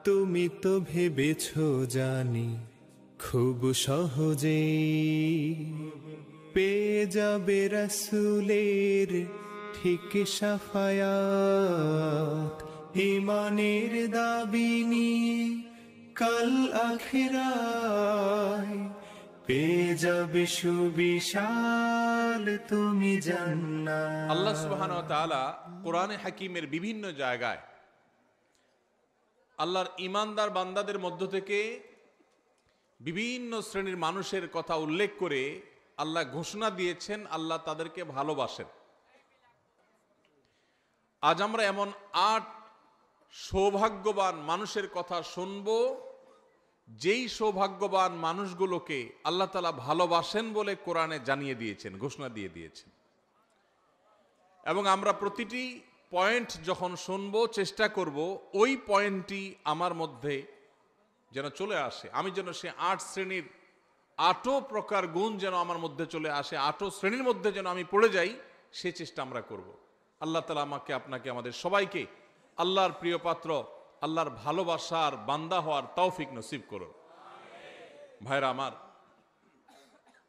তুমি তো ভেবেছ জানি খুব সহজেই পেয়ে যাবে রাসূলের ঠিক শাফায়াত। ঈমানের দাবি নিয়ে কাল আখিরায় পেয়ে যাবে সুবিশাল তুমি জান্নাত। আল্লাহ সুবহানাহু ওয়া তাআলা কোরআনে হাকিমের বিভিন্ন জায়গায় আল্লাহর ঈমানদার বান্দাদের মধ্য থেকে বিভিন্ন শ্রেণীর মানুষের কথা উল্লেখ করে আল্লাহ ঘোষণা দিয়েছেন আল্লাহ তাদেরকে ভালোবাসেন। আজ আমরা এমন ৮ সৌভাগ্যবান মানুষের কথা শুনব, যেই সৌভাগ্যবান মানুষগুলোকে আল্লাহ তাআলা ভালোবাসেন বলে কোরআনে জানিয়ে দিয়েছেন, ঘোষণা দিয়ে দিয়েছেন। এবং আমরা প্রতিটি পয়েন্ট যখন শুনবো চেষ্টা করব ওই পয়েন্টটি আমার মধ্যে যেন চলে আসে, আমি যেন সে ৮ শ্রেণীর ৮ প্রকার গুণ যেন আমার মধ্যে চলে আসে, ৮ শ্রেণীর মধ্যে যেন আমি পড়ে যাই, সে চেষ্টা আমরা করব। আল্লাহ তাআলা আমাকে, আপনাকে, আমাদের সবাইকে আল্লাহর প্রিয় পাত্র, আল্লাহর ভালোবাসার বান্দা হওয়ার তৌফিক নসিব করুন। ভাইরা আমার,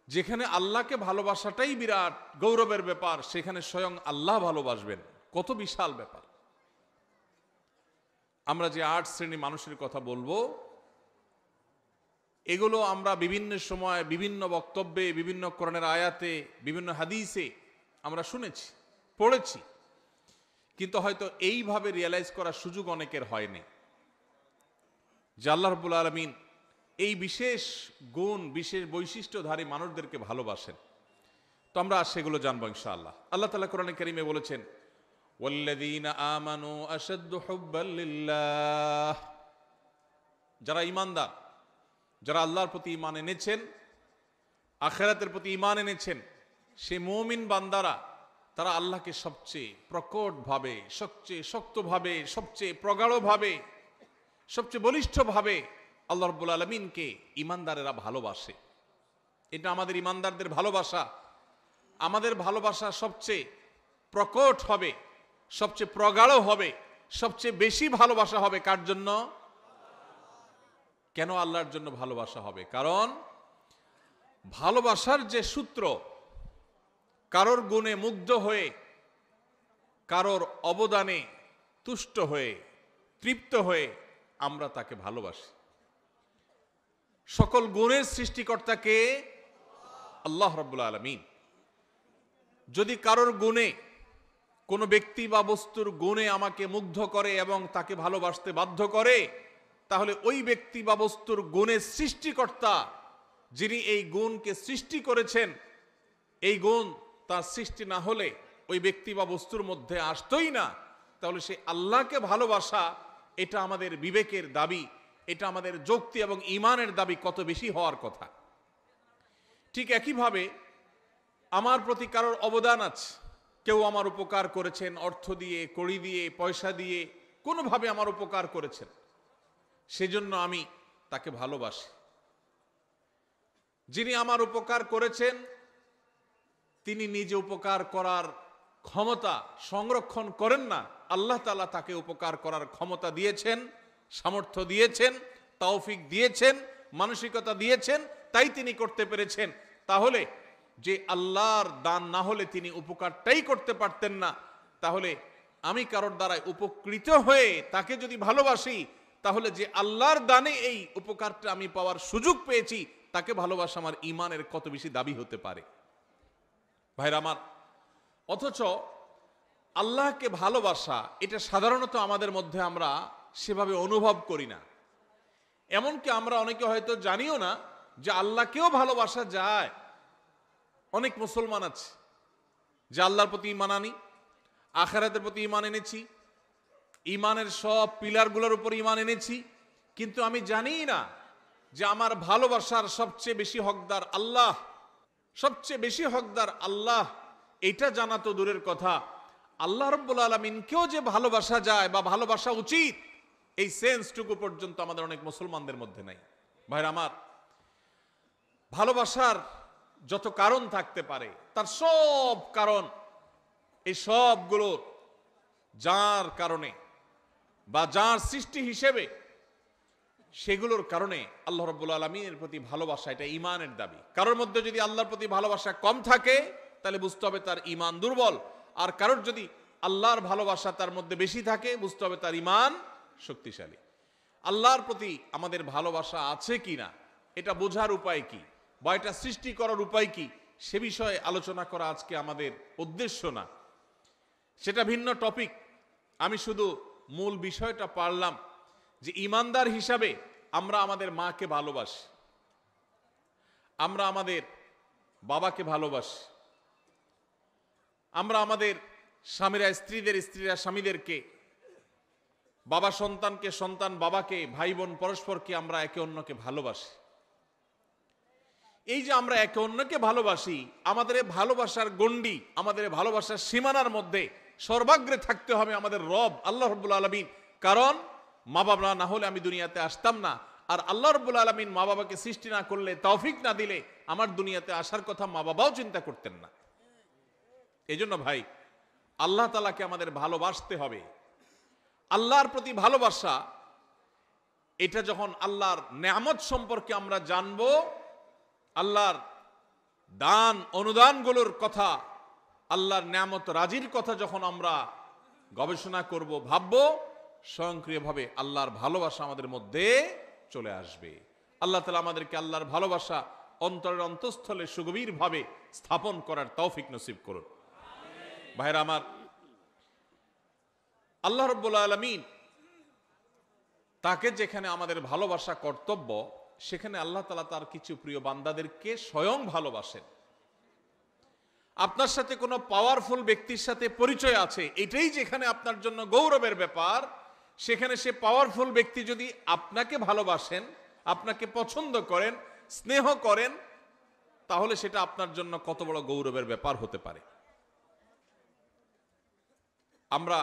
যেখানে আল্লাহকে ভালোবাসাটাই বিরাট গৌরবের ব্যাপার, সেখানে স্বয়ং আল্লাহ ভালোবাসবেন, কত বিশাল ব্যাপার। আমরা যে ৮ শ্রেণী মানুষের কথা বলবো, এগুলো আমরা বিভিন্ন সময় বিভিন্ন বক্তব্যে, বিভিন্ন কোরআনের আয়াতে, বিভিন্ন হাদিসে আমরা শুনেছি, পড়েছি, কিন্তু হয়তো এইভাবে রিয়ালাইজ করার সুযোগ অনেকের হয়নি যে আল্লাহ রাব্বুল আলামিন এই বিশেষ গুণ, বিশেষ বৈশিষ্ট্যধারী মানুষদেরকে ভালোবাসেন। তো আমরা সেগুলো জানবো ইনশাআল্লাহ। আল্লাহ তাআলা কোরআনে কারীমে বলেছেন, ওয়াল্লাযীনা আমানু আশাদ্দু হুব্বাল লিল্লাহ, যারা ঈমানদার, যারা আল্লাহর প্রতি ঈমান এনেছেন, আখিরাতের প্রতি ঈমান এনেছেন, সে মুমিন বান্দারা তারা আল্লাহকে সবচেয়ে প্রকটভাবে, সবচেয়ে শক্তভাবে, সবচেয়ে প্রগাঢ়ভাবে, সবচেয়ে বলিষ্ঠভাবে আল্লাহ রাব্বুল আলামিনকে ঈমানদারেরা ভালোবাসে। এটা আমাদের ঈমানদারদের ভালোবাসা। আমাদের ভালোবাসা সবচেয়ে প্রকট হবে, সবচেয়ে প্রগাঢ় হবে, সবচেয়ে বেশি ভালোবাসা হবে কার জন্য? কেন আল্লাহর জন্য ভালোবাসা হবে? কারণ ভালোবাসার যে সূত্র, কারোর গুণে মুগ্ধ হয়ে, কারোর অবদানে তুষ্ট হয়ে, তৃপ্ত হয়ে আমরা তাকে ভালোবাসি। সকল গুণের সৃষ্টিকর্তাকে আল্লাহ রাব্বুল আলামিন। যদি কারোর গুণে, কোনো ব্যক্তি বা বস্তুর গুণে আমাকে মুগ্ধ করে এবং তাকে ভালোবাসতে বাধ্য করে, তাহলে ওই ব্যক্তি বা বস্তুর গুণের সৃষ্টিকর্তা, যিনি এই গুণকে সৃষ্টি করেছেন, এই গুণ তার সৃষ্টি না হলে ওই ব্যক্তি বা বস্তুর মধ্যে আসতোই না। তাহলে সেই আল্লাহকে ভালোবাসা, এটা আমাদের বিবেকের দাবি, এটা আমাদের যুক্তি এবং ঈমানের দাবি কত বেশি হওয়ার কথা। ঠিক একইভাবে আমার প্রতি কারোর অবদান আছে, কেউ আমার উপকার করেছেন, অর্থ দিয়ে, কড়ি দিয়ে, পয়সা দিয়ে, কোনোভাবে আমার উপকার করেছেন, সেজন্য আমি তাকে ভালোবাসি। যিনি আমার উপকার করেছেন, তিনি নিজে উপকার করার ক্ষমতা সংরক্ষণ করেন না, আল্লাহ তাআলা তাকে উপকার করার ক্ষমতা দিয়েছেন, সামর্থ্য দিয়েছেন, তৌফিক দিয়েছেন, মানসিকতা দিয়েছেন, তাই তিনি করতে পেরেছেন। তাহলে যে আল্লাহর দান না হলে তিনি উপকারটাই করতে পারতেন না, তাহলে আমি কারোর দ্বারাই উপকৃত হয়ে তাকে যদি ভালোবাসি, তাহলে যে আল্লাহর দানে এই উপকারটা আমি পাওয়ার সুযোগ পেয়েছি, তাকে ভালোবাসা আমার ঈমানের কত বেশি দাবি হতে পারে। ভাইরা আমার, অথচ আল্লাহকে ভালোবাসা, এটা সাধারণত আমাদের মধ্যে আমরা সেভাবে অনুভব করি না। এমনকি আমরা অনেকে হয়তো জানিও না যে আল্লাহকেও ভালোবাসা যায়। অনেক মুসলমান আছে যে আল্লাহর প্রতি ঈমান আনি, আখিরাতের প্রতি ঈমান এনেছি, ঈমানের সব পিলারগুলোর উপর ঈমান এনেছি, কিন্তু আমি জানি না যে আমার ভালোবাসার সবচেয়ে বেশি হকদার আল্লাহ, সবচেয়ে বেশি হকদার আল্লাহ। এটা জানা তো দূরের কথা, আল্লাহ রাব্বুল আলামিনকেও যে ভালোবাসা যায় বা ভালোবাসা উচিত, এই সেন্সটুকু পর্যন্ত আমাদের অনেক মুসলমানদের মধ্যে নাই। ভাইরা আমার, ভালোবাসার যত কারণ থাকতে পারে, তার সব কারণ, এই সবগুলো যার কারণে বা যার সৃষ্টি হিসেবে সেগুলোর কারণে আল্লাহ রাব্বুল আলামিনের প্রতি ভালোবাসা, এটা ঈমানের দাবি। কারোর মধ্যে যদি আল্লাহর প্রতি ভালোবাসা কম থাকে তাহলে বুঝতে হবে তার ঈমান দুর্বল, আর কারোর যদি আল্লাহর ভালোবাসা তার মধ্যে বেশি থাকে বুঝতে হবে তার ঈমান শক্তিশালী। আল্লাহর প্রতি আমাদের ভালোবাসা আছে কিনা এটা বোঝার উপায় কি, বা এটা সৃষ্টি করার উপায় কি, সে বিষয়ে আলোচনা করা আজকে আমাদের উদ্দেশ্য না, সেটা ভিন্ন টপিক। আমি শুধু মূল বিষয়টা পারলাম যে ইমানদার হিসাবে আমরা আমাদের মাকে ভালোবাসি, আমরা আমাদের বাবাকে ভালোবাসি, আমরা আমাদের স্বামীরা স্ত্রীরা স্বামীদেরকে, বাবা সন্তানকে, সন্তান বাবাকে, ভাই বোন পরস্পরকে আমরা একে অন্যকে ভালোবাসি। এই যে আমরা একে অন্যকে ভালোবাসি, আমাদের ভালোবাসার গণ্ডি, আমাদের ভালোবাসার সীমানার মধ্যে সর্বাগ্রে থাকতে হবে আমাদের রব আল্লাহ রাব্বুল আলামিন। কারণ মা বাবা না হলে আমি দুনিয়াতে আসতাম না, আর আল্লাহ রাব্বুল আলামিন মা বাবাকে সৃষ্টি না করলে, তৌফিক না দিলে আমার দুনিয়াতে আসার কথা মা বাবাও চিন্তা করতেন না। এই জন্য ভাই, আল্লাহ তাআলাকে আমাদের ভালোবাসতে হবে। আল্লাহর প্রতি ভালোবাসা, এটা যখন আল্লাহর নেয়ামত সম্পর্কে আমরা জানবো, আল্লাহর দান অনুদানগুলোর কথা, আল্লাহর নেয়ামত রাজির কথা যখন আমরা গবেষণা করব, ভাববো, স্বয়ংক্রিয়ভাবে আল্লাহর ভালোবাসা আমাদের মধ্যে চলে আসবে। আল্লাহ তাআলা আমাদেরকে আল্লাহর ভালোবাসা অন্তরের অন্তঃস্থলে সুগভীরভাবে স্থাপন করার তৌফিক নসিব করুন। ভাইরা আমার, আল্লাহ রাব্বুল আলামিন তাকে যেখানে আমাদের ভালোবাসা কর্তব্য, সেখানে আল্লাহ তাআলা তার কিছু প্রিয় বান্দাদেরকে স্বয়ং ভালোবাসেন। আপনার সাথে কোনো পাওয়ারফুল ব্যক্তির সাথে পরিচয় আছে, এটাই যেখানে আপনার জন্য গৌরবের ব্যাপার, সেখানে সে পাওয়ারফুল ব্যক্তি যদি আপনাকে ভালোবাসেন, আপনাকে পছন্দ করেন, স্নেহ করেন, তাহলে সেটা আপনার জন্য কত বড় গৌরবের ব্যাপার হতে পারে। আমরা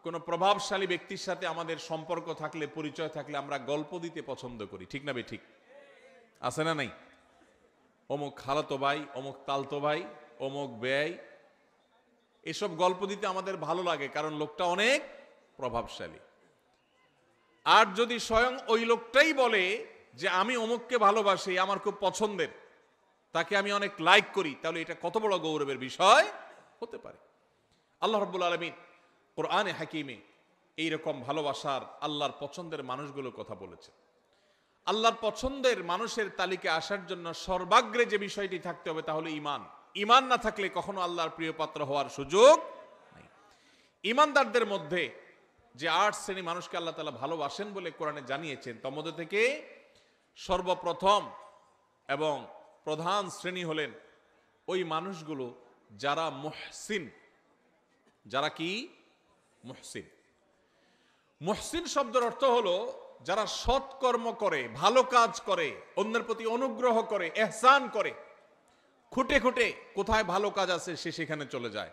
কোনো প্রভাবশালী ব্যক্তির সাথে আমাদের সম্পর্ক থাকলে, পরিচয় থাকলে আমরা গল্প দিতে পছন্দ করি, ঠিক না ঠিক? আছে না নাই? অমুক খালাতো ভাই, অমুক তালতো ভাই, অমুক ব্যয়, এসব গল্প দিতে আমাদের ভালো লাগে, কারণ লোকটা অনেক প্রভাবশালী। আর যদি স্বয়ং ওই লোকটাই বলে যে আমি অমুককে ভালোবাসি, আমার খুব পছন্দের, তাকে আমি অনেক লাইক করি, তাহলে এটা কত বড় গৌরবের বিষয় হতে পারে। আল্লাহ রাব্বুল আলামিন কোরআনে হাকিমে এইরকম ভালোবাসার, আল্লাহর পছন্দের মানুষগুলোর কথা বলেছে। আল্লাহর পছন্দের মানুষের তালিকা আসার জন্য সর্বাগ্রে যে বিষয়টি থাকতে হবে তা হলো ঈমান। ঈমান না থাকলে কখনো আল্লাহর প্রিয় পাত্র হওয়ার সুযোগ নেই। ঈমানদারদের মধ্যে যে 8 শ্রেণী মানুষকে আল্লাহ তাআলা ভালোবাসেন বলে কোরআনে জানিয়েছেন, তার মধ্যে থেকে সর্বপ্রথম এবং প্রধান শ্রেণী হলেন ওই মানুষগুলো যারা মুহসিন। যারা কি? মুহসিন। মুহসিন শব্দের অর্থ হলো যারা সৎকর্ম করে, ভালো কাজ করে, অন্যের প্রতি অনুগ্রহ করে, ইহসান করে। খুঁটে খুঁটে কোথায় ভালো কাজ আছে সে সেখানে চলে যায়,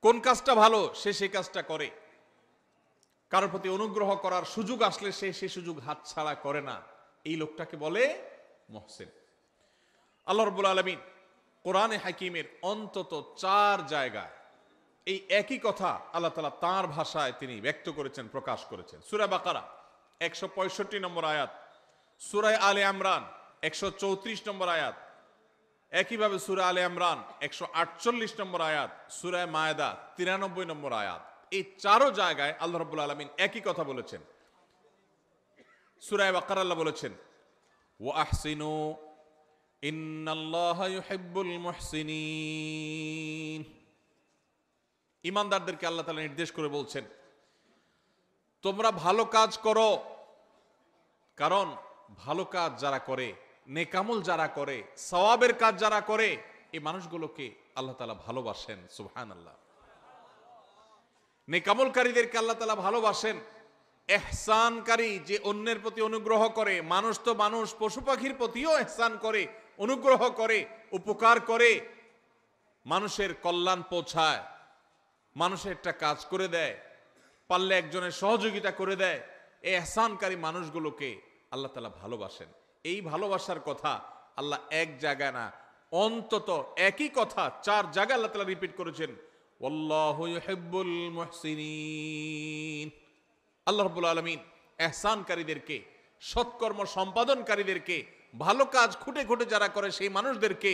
কোন কাজটা ভালো সে সেই কাজটা করে, কারোর প্রতি অনুগ্রহ করার সুযোগ আসলে সে সেই সুযোগ হাতছাড়া করে না। এই লোকটাকে বলে মুহসিন। আল্লাহ রাব্বুল আলামিন কোরআনে হাকিমের অন্তত 4 জায়গায় এই একই কথা আল্লাহ তাআলা তাঁর ভাষায় তিনি ব্যক্ত করেছেন, প্রকাশ করেছেন। সূরা বাকারা 165 নম্বর আয়াত, সূরা আলে ইমরান 134 নম্বর আয়াত, একইভাবে সূরা আলে ইমরান 148 নম্বর আয়াত, সূরা মায়েদা 93 নম্বর আয়াত। এই 4 জায়গায় আল্লাহ রাব্বুল আলামিন একই কথা বলেছেন। সূরা বাকারা আল্লাহ বলেছেন, ওয়া আহসিনু ইন্নাল্লাহা ইউহিব্বুল মুহসিনিন। ঈমানদারদেরকে আল্লাহ তাআলা নির্দেশ করে বলছেন, তোমরা ভালো কাজ করো, কারণ ভালো কাজ যারা করে, নেকামল যারা করে, সওয়াবের কাজ যারা করে, এই মানুষগুলোকে আল্লাহ তাআলা ভালোবাসেন। সুবহানাল্লাহ। নেকামলকারীদেরকে আল্লাহ তাআলা ভালোবাসেন। ইহসানকারী, যে অন্যের প্রতি অনুগ্রহ করে, মানুষ তো মানুষ, পশু পাখির প্রতিও ইহসান করে, অনুগ্রহ করে, উপকার করে, মানুষের কল্যাণ পৌঁছায়, মানুষের একটা কাজ করে দেয়, পারলে একজনের সহযোগিতা করে দেয়, এই ইহসানকারী মানুষগুলোকে আল্লাহ তাআলা ভালোবাসেন। এই ভালোবাসার কথা আল্লাহ এক জায়গায় না, অন্তত একই কথা 4 জায়গায় আল্লাহ তাআলা রিপিট করেছেন, ওয়াল্লাহু ইউহিব্বুল মুহসিনিন। আল্লাহ রাব্বুল আলামিন ইহসানকারীদেরকে সৎকর্ম সম্পাদনকারীদেরকে, ভালো কাজ খুঁটে খুঁটে যারা করে সেই মানুষদেরকে,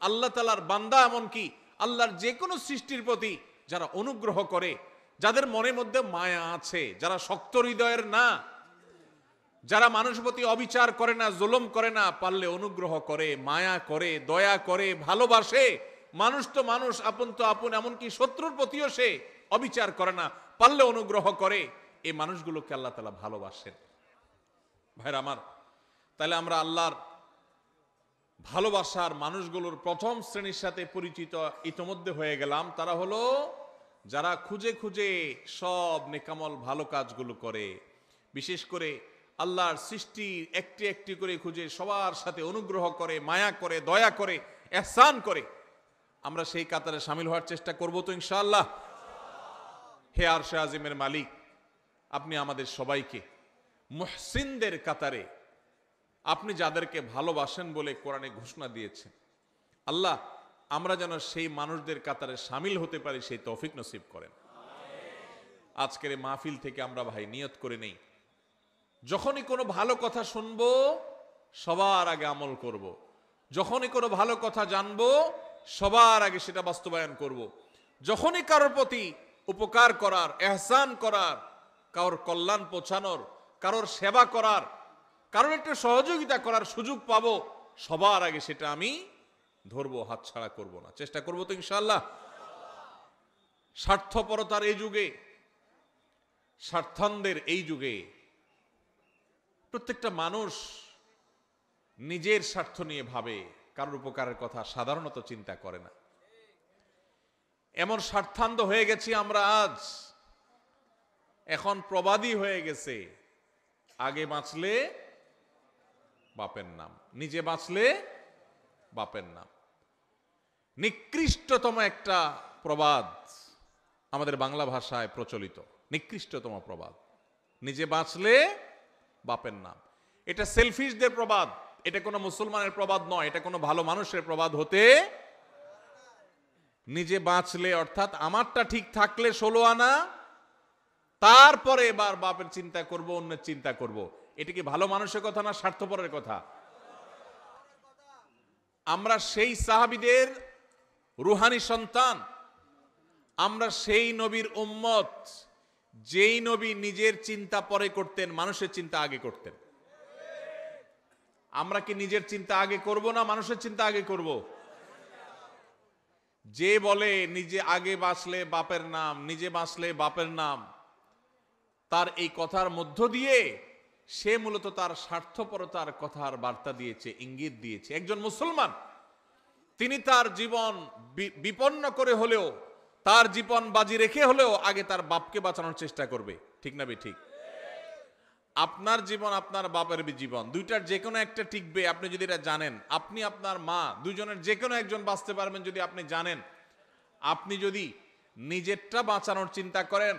আল্লাহ তাআলার বান্দা, এমনকি আল্লাহর যে কোনো সৃষ্টির প্রতি যারা অনুগ্রহ করে, যাদের মনের মধ্যে মায়া আছে, যারা শক্ত হৃদয়ের না, যারা মানুষের প্রতি অবিচার করে না, জুলুম করে না, পারলে অনুগ্রহ করে, মায়া করে, দয়া করে, ভালোবাসে। মানুষ তো মানুষ, আপন তো আপন, এমনকি শত্রুর প্রতিও সে অবিচার করে না, পারলে অনুগ্রহ করে। এই মানুষগুলোকে আল্লাহ তাআলা ভালোবাসেন। ভাইরা আমার, তাহলে আমরা আল্লাহর ভালোবাসার মানুষগুলোর প্রথম শ্রেণীর সাথে পরিচিত ইতোমধ্যে হয়ে গেলাম। তারা হলো যারা খুঁজে খুঁজে সব নেকামল ভালো কাজগুলো করে, বিশেষ করে আল্লাহর সৃষ্টি একটি একটি করে খুঁজে সবার সাথে অনুগ্রহ করে, মায়া করে, দয়া করে, ইহসান করে। আমরা সেই কাতারে শামিল হওয়ার চেষ্টা করব তো ইনশাআল্লাহ। হে আরশে আজিমের মালিক, আপনি আমাদের সবাইকে মুহসিনদের কাতারে, আপনি যাদেরকে ভালোবাসেন বলে কোরআনে ঘোষণা দিয়েছেন, আল্লাহ আমরা যেন সেই মানুষদের কাতারে শামিল হতে পারি, সেই তৌফিক নসিব করেন। আজকের এই মাহফিল থেকে আমরা ভাই নিয়ত করে নেই, যখনই কোনো ভালো কথা শুনবো সবার আগে আমল করব। যখনই কোনো ভালো কথা জানবো সবার আগে সেটা বাস্তবায়ন করব। যখনই কারোর প্রতি উপকার করার, ইহসান করার, কারোর কল্যাণ পৌঁছানোর, কারোর সেবা করার, কারোর একটা সহযোগিতা করার সুযোগ পাবো, সবার আগে সেটা আমি ধরবো, হাতছাড়া করব না, চেষ্টা করবো তো ইনশাআল্লাহ। স্বার্থপরতার এই যুগে, স্বার্থান্ধের এই যুগে প্রত্যেকটা মানুষ নিজের স্বার্থ নিয়ে ভাবে, কারোর উপকারের কথা সাধারণত চিন্তা করে না। এমন স্বার্থান্ধ হয়ে গেছি আমরা আজ, এখন প্রবাদী হয়ে গেছে, আগে বাঁচলে বাপের নাম, নিজে বাঁচলে বাপের নাম। নিকৃষ্টতম একটা প্রবাদ আমাদের বাংলা ভাষায় প্রচলিত, নিকৃষ্টতম প্রবাদ, নিজে বাঁচলে বাপের নাম। এটা সেলফিশদের প্রবাদ, এটা কোনো মুসলমানের প্রবাদ নয়, এটা কোনো ভালো মানুষের প্রবাদ হতে। নিজে বাঁচলে অর্থাৎ আমারটা ঠিক থাকলে 16 আনা, তারপরে এবার বাপের চিন্তা করব, অন্যের চিন্তা করব। এটা কি ভালো মানুষের কথা না স্বার্থপরের কথা? আমরা সেই সাহাবীদের রুহানি সন্তান, আমরা সেই নবীর উম্মত, যেই নবী নিজের চিন্তা পরে করতেন, মানুষের চিন্তা আগে করতেন। আমরা কি নিজের চিন্তা আগে করব না মানুষের চিন্তা আগে করব? যে বলে নিজে আগে বাঁচলে বাপের নাম, নিজে বাঁচলে বাপের নাম, তার এই কথার মধ্য দিয়ে সে মূলত তার স্বার্থপরতার কথার বার্তা দিয়েছে, ইঙ্গিত দিয়েছে। একজন মুসলমান তিনি তার জীবন বিপন্ন করে হলেও, তার জীবন বাজি রেখে হলেও আগে তার বাপকে বাঁচানোর চেষ্টা করবে, ঠিক না ঠিক? আপনার জীবন আপনার বাপের জীবন, দুইটার যে কোনো একটা টিকবে আপনি যদি এটা জানেন। আপনি আপনার মা, দুজনের যে কোনো একজন বাঁচতে পারবেন যদি আপনি জানেন। আপনি যদি নিজেরটা বাঁচানোর চিন্তা করেন,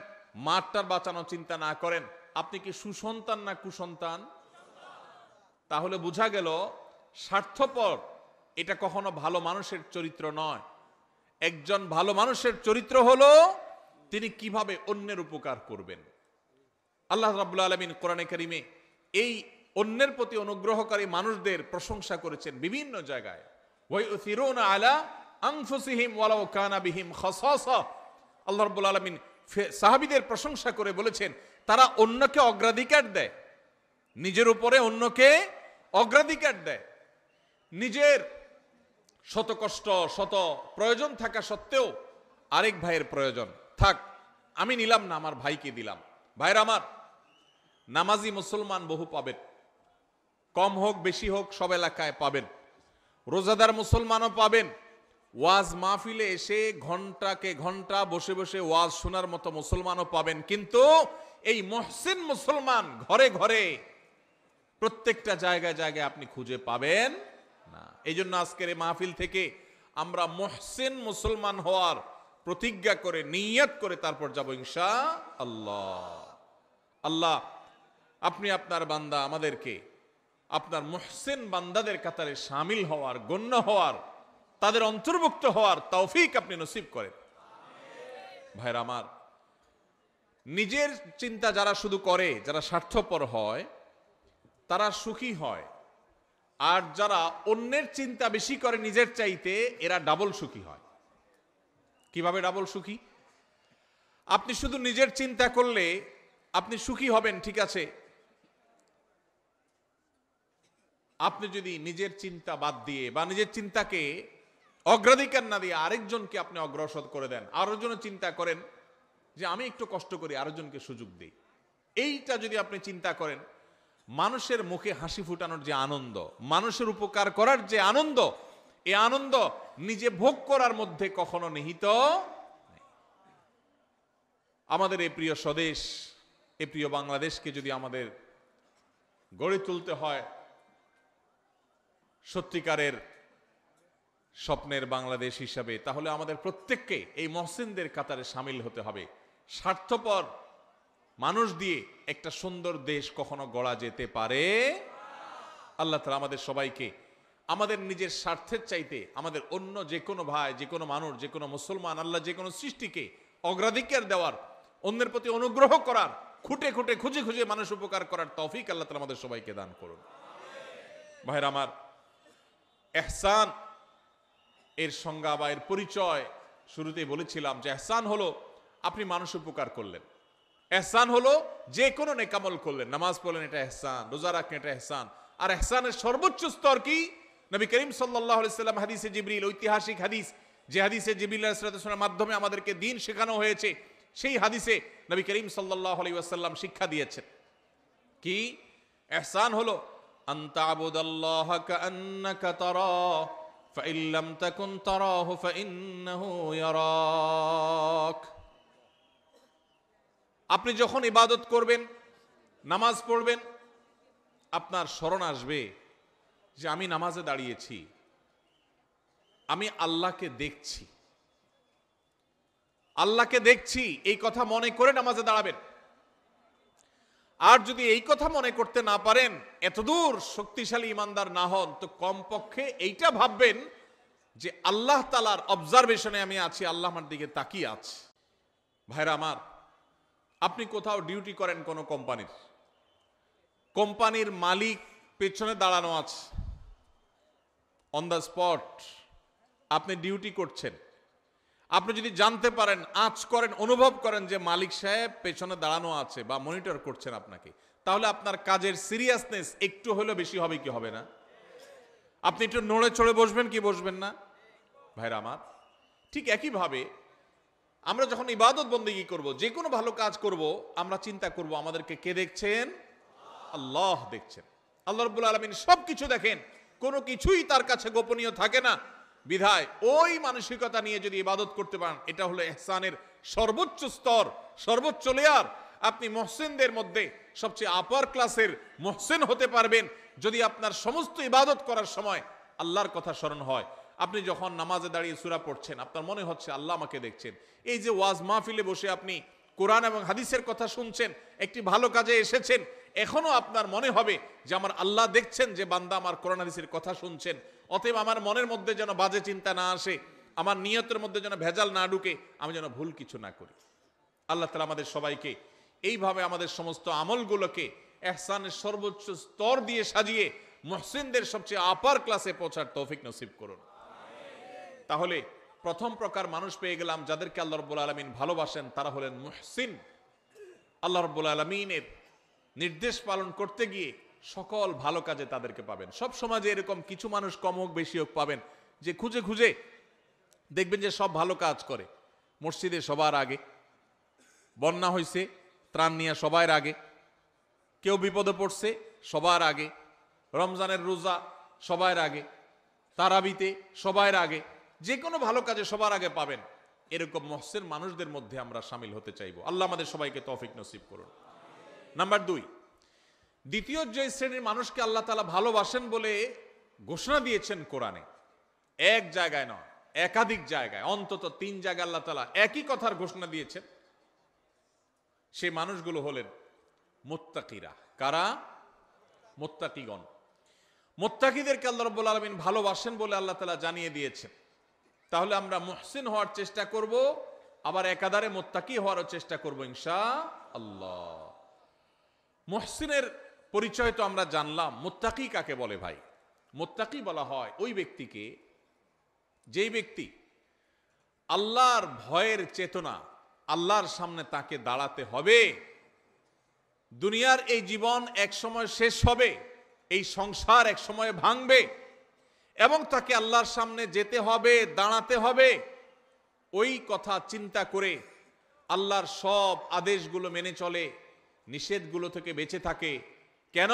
মারটার বাঁচানোর চিন্তা না করেন, আপনি কি সুসন্তান না কুসন্তান? তাহলে বোঝা গেল স্বার্থপর এটা কখনো ভালো মানুষের চরিত্র নয়। একজন ভালো মানুষের চরিত্র হলো তিনি কিভাবে অন্যের উপকার করবেন। আল্লাহ রাব্বুল আলামিন কোরআনে কারিমে এই অন্যের প্রতি অনুগ্রহকারী মানুষদের প্রশংসা করেছেন বিভিন্ন জায়গায়। ওয়ায়ুসিরুনা আলা আনফুসিহিম ওয়ালাউ কানা বিহিম খাসাসা। আল্লাহ রাব্বুল আলামিন সাহাবীদের প্রশংসা করে বলেছেন তারা অন্যকে অগ্রাধিকার দেয়, নিজের উপরে অন্যকে অগ্রাধিকার দেয়। নিজের শত কষ্ট, শত প্রয়োজন থাকা সত্ত্বেও আরেক ভাইয়ের প্রয়োজন থাক, আমি নিলাম না, আমার ভাইকে দিলাম। ভাইরা আমার, নামাজি মুসলমান বহু পাবেন, কম হোক বেশি হোক সব এলাকায় পাবেন। রোজাদার মুসলমানও পাবেন। ওয়াজ মাহফিলে এসে ঘন্টাকে ঘন্টা বসে বসে ওয়াজ শোনার মতো মুসলমানও পাবেন। কিন্তু এই মুহসিন মুসলমান ঘরে ঘরে প্রত্যেকটা জায়গায় জায়গায় আপনি খুঁজে পাবেন না। এই জন্য আজকের এই মাহফিল থেকে আমরা মুহসিন মুসলমান হওয়ার প্রতিজ্ঞা করে, নিয়ত করে তারপর যাব ইনশাআল্লাহ। আল্লাহ আপনি আপনার বান্দা আমাদেরকে আপনার মুহসিন বান্দাদের কাতারে শামিল হওয়ার, গণ্য হওয়ার, তাদের অন্তর্ভুক্ত হওয়ার তৌফিক আপনি নসিব করেন। ভাইরা আমার, নিজের চিন্তা যারা শুধু করে, যারা স্বার্থপর হয়, তারা সুখী হয়, আর যারা অন্যের চিন্তা বেশি করে নিজের চাইতে, এরা ডাবল সুখী হয়। কিভাবে ডাবল সুখী? আপনি শুধু নিজের চিন্তা করলে আপনি সুখী হবেন, ঠিক আছে। আপনি যদি নিজের চিন্তা বাদ দিয়ে বা নিজের চিন্তাকে অগ্রাধিকার না দিয়ে আরেকজনকে আপনি অগ্রসর করে দেন, আরেকজনের চিন্তা করেন যে আমি একটু কষ্ট করি, আরেকজনকে সুযোগ দিই, এইটা যদি আপনি চিন্তা করেন, মানুষের মুখে হাসি ফুটানোর যে আনন্দ, মানুষের উপকার করার যে আনন্দ, এই আনন্দ নিজে ভোগ করার মধ্যে কখনো নিহিত নেই। আমাদের এই প্রিয় স্বদেশ, এই প্রিয় বাংলাদেশকে যদি আমাদের গড়ে তুলতে হয় সত্যিকারের স্বপ্নের বাংলাদেশ হিসাবে, তাহলে আমাদের প্রত্যেককে এই মহসিনদের কাতারে সামিল হতে হবে। স্বার্থপর মানুষ দিয়ে একটা সুন্দর দেশ কখনো গড়া যেতে পারে? আল্লাহ তাআলা আমাদের সবাইকে আমাদের নিজের স্বার্থের চাইতে আমাদের অন্য যে কোনো ভাই, যে কোনো মানুষ, যে কোনো মুসলমান, আল্লাহ যে কোনো সৃষ্টিকে অগ্রাধিকার দেওয়ার, অন্যের প্রতি অনুগ্রহ করার, খুঁটে খুঁটে খুঁজে খুঁজে মানুষ উপকার করার তৌফিক আল্লাহ তাআলা আমাদের সবাইকে দান করুন। ভাইরা আমার, ইহসান এর সংজ্ঞা বা এর পরিচয় শুরুতেই বলেছিলাম যে ইহসান হলো আপনি মানুষ উপকার করলেন, ইহসান হলো যে কোনো নেকামল করলেন, নামাজ পড়লেন, এটা ইহসান, রোজা রাখলেন, এটা ইহসান। আর ইহসানের সর্বোচ্চ স্তর কি? নবী করিম সাল্লাল্লাহু আলাইহি সাল্লাম হাদিসে জিবরিল, ঐতিহাসিক হাদিস, যে হাদিসে জিবরিল আলাইহিস সালামের মাধ্যমে আমাদেরকে দ্বীন শেখানো হয়েছে, সেই হাদিসে নবী করিম সাল্লাল্লাহু আলাইহি ওয়াসাল্লাম শিক্ষা দিয়েছেন কি? ইহসান হলো আনতা আবুদাল্লাহা কাআন্নাকা তারাহু ফাইন লাম তাকুন তারাহু ফাইন্নাহু ইয়ারাক। আপনি যখন ইবাদত করবেন, নামাজ পড়বেন, আপনার স্মরণ আসবে যে আমি নামাজে দাঁড়িয়েছি, আমি আল্লাহকে দেখছি, আল্লাহকে দেখছি, এই কথা মনে করে নামাজে দাঁড়াবেন। আর যদি এই কথা মনে করতে না পারেন, এতদূর শক্তিশালী ইমানদার না হন, তো কমপক্ষে এইটা ভাববেন যে আল্লাহ তাআলার অবজারভেশনে আমি আছি, আল্লাহ আমার দিকে তাকিয়ে আছে। ভাইরা আমার, আপনি কোথাও ডিউটি করেন কোনো কোম্পানির, কোম্পানির মালিক পেছনে দাঁড়ানো আছে, অন দ্য স্পট আপনি ডিউটি করছেন। আপনি যদি জানতে পারেন, আঁচ করেন, অনুভব করেন যে মালিক সাহেব পেছনে দাঁড়ানো আছে বা মনিটর করছেন আপনাকে, তাহলে আপনার কাজের সিরিয়াসনেস একটু হলেও বেশি হবে কি হবে না? আপনি একটু নড়ে চড়ে বসবেন কি বসবেন না? ভাইরা আমার, ঠিক একইভাবে আমরা যখন ইবাদত বন্দেগী করব, যে কোনো ভালো কাজ করব, আমরা চিন্তা করব আমাদেরকে কে দেখছেন? আল্লাহ দেখছেন। আল্লাহ রাব্বুল আলামিন সবকিছু দেখেন, কোনো কিছুই তার কাছে গোপনীয় থাকে না। বিধায় ওই মানসিকতা নিয়ে যদি ইবাদত করতে পারেন, এটা হলো ইহসানের সর্বোচ্চ স্তর, সর্বোচ্চ লেয়ার। আপনি মুহসিনদের মধ্যে সবচেয়ে আপার ক্লাসের মুহসিন হতে পারবেন যদি আপনার সমস্ত ইবাদত করার সময় আল্লাহর কথা স্মরণ হয়। আপনি যখন নামাজে দাঁড়িয়ে সূরা পড়ছেন, আপনার মনে হচ্ছে আল্লাহ আমাকে দেখছেন। এই যে ওয়াজ মাহফিলে বসে আপনি কোরআন এবং হাদিসের কথা শুনছেন, একটি ভালো কাজে এসেছেন, এখনো আপনার মনে হবে যে আমার আল্লাহ দেখছেন যে বান্দা আমার কোরআন হাদিসের কথা শুনছেন। অতএব আমার মনের মধ্যে যেন বাজে চিন্তা না আসে, আমার নিয়তের মধ্যে যেন ভেজাল না ঢুকে, আমি যেন ভুল কিছু না করি। আল্লাহ তাআলা আমাদের সবাইকে এইভাবে আমাদের সমস্ত আমলগুলোকে ইহসানের সর্বোচ্চ স্তর দিয়ে সাজিয়ে মুহসিনদের সবচেয়ে আপার ক্লাসে পৌঁছার তৌফিক নসিব করুন। তাহলে প্রথম প্রকার মানুষ পেয়ে গেলাম যাদেরকে আল্লাহ রাব্বুল আলামিন ভালোবাসেন, তারা হলেন মুহসিন। আল্লাহ রাব্বুল আলামিনের নির্দেশ পালন করতে গিয়ে সকল ভালো কাজে তাদেরকে পাবেন। সব সমাজে এরকম কিছু মানুষ কম হোক বেশি হোক পাবেন, যে খুঁজে খুঁজে দেখবেন যে সব ভালো কাজ করে। মসজিদে সবার আগে, বন্যা হয়েছে ত্রাণ নিয়ে সবার আগে, কেউ বিপদে পড়ছে সবার আগে, রমজানের রোজা সবার আগে, তারাবিতে সবার আগে, যে কোনো ভালো কাজে সবার আগে পাবেন। এরকম মুহসিন মানুষদের মধ্যে আমরা শামিল হতে চাইবো। আল্লাহ আমাদের সবাইকে তৌফিক নসিব করুন। নাম্বার 2, দ্বিতীয় যে শ্রেণীর মানুষকে আল্লাহ তাআলা ভালোবাসেন বলে ঘোষণা দিয়েছেন কোরআনে, এক জায়গায় নয়, একাধিক জায়গায়, অন্তত 3 জায়গায় আল্লাহ তাআলা একই কথার ঘোষণা দিয়েছেন। সেই মানুষগুলো হলেন মুত্তাকিরা। কারা? মুত্তাকিগণ। মুত্তাকিদেরকে আল্লাহ রাব্বুল আলামিন ভালোবাসেন বলে আল্লাহ তাআলা জানিয়ে দিয়েছেন। তাহলে আমরা মুহসিন হওয়ার চেষ্টা করব, আবার একাধারে মুত্তাকি হওয়ার চেষ্টা করব ইনশাআল্লাহ। মুহসিনের পরিচয় তো আমরা জানলাম, মুত্তাকি কাকে বলে ভাই? মুত্তাকি বলা হয় ওই ব্যক্তিকে, যেই ব্যক্তি আল্লাহর ভয়ের চেতনা, আল্লাহর সামনে তাকে দাঁড়াতে হবে, দুনিয়ার এই জীবন এক সময় শেষ হবে, এই সংসার এক সময় ভাঙবে এবং তাকে আল্লাহর সামনে যেতে হবে, দাঁড়াতে হবে, ওই কথা চিন্তা করে আল্লাহর সব আদেশগুলো মেনে চলে, নিষেধগুলো থেকে বেঁচে থাকে। কেন?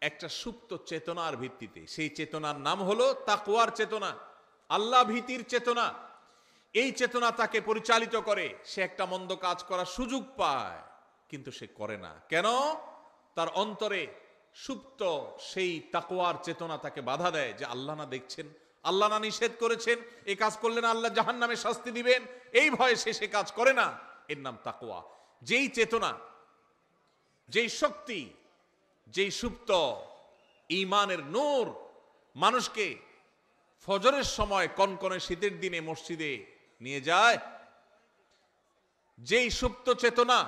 একটা সুপ্ত চেতনার ভিত্তিতে। সেই চেতনার নাম হলো তাকওয়ার চেতনা, আল্লাহ ভীতির চেতনা। এই চেতনা তাকে পরিচালিত করে। সে একটা মন্দ কাজ করার সুযোগ পায়, কিন্তু সে করে না। কেন? তার অন্তরে সুপ্ত সেই তাকওয়ার চেতনা তাকে বাধা দেয় যে আল্লাহ না দেখছেন, আল্লাহ না নিষেধ করেছেন, এই কাজ করলে না আল্লাহ জাহান্নামে শাস্তি দিবেন, এই ভয়ে সে কাজ করে না। এর নাম তাকওয়া। যেই চেতনা, যেই শক্তি, যেই সুপ্ত ঈমানের নূর মানুষকে ফজরের সময় কনকনে শীতের দিনে মসজিদে নিয়ে যায়, যেই সুপ্ত চেতনা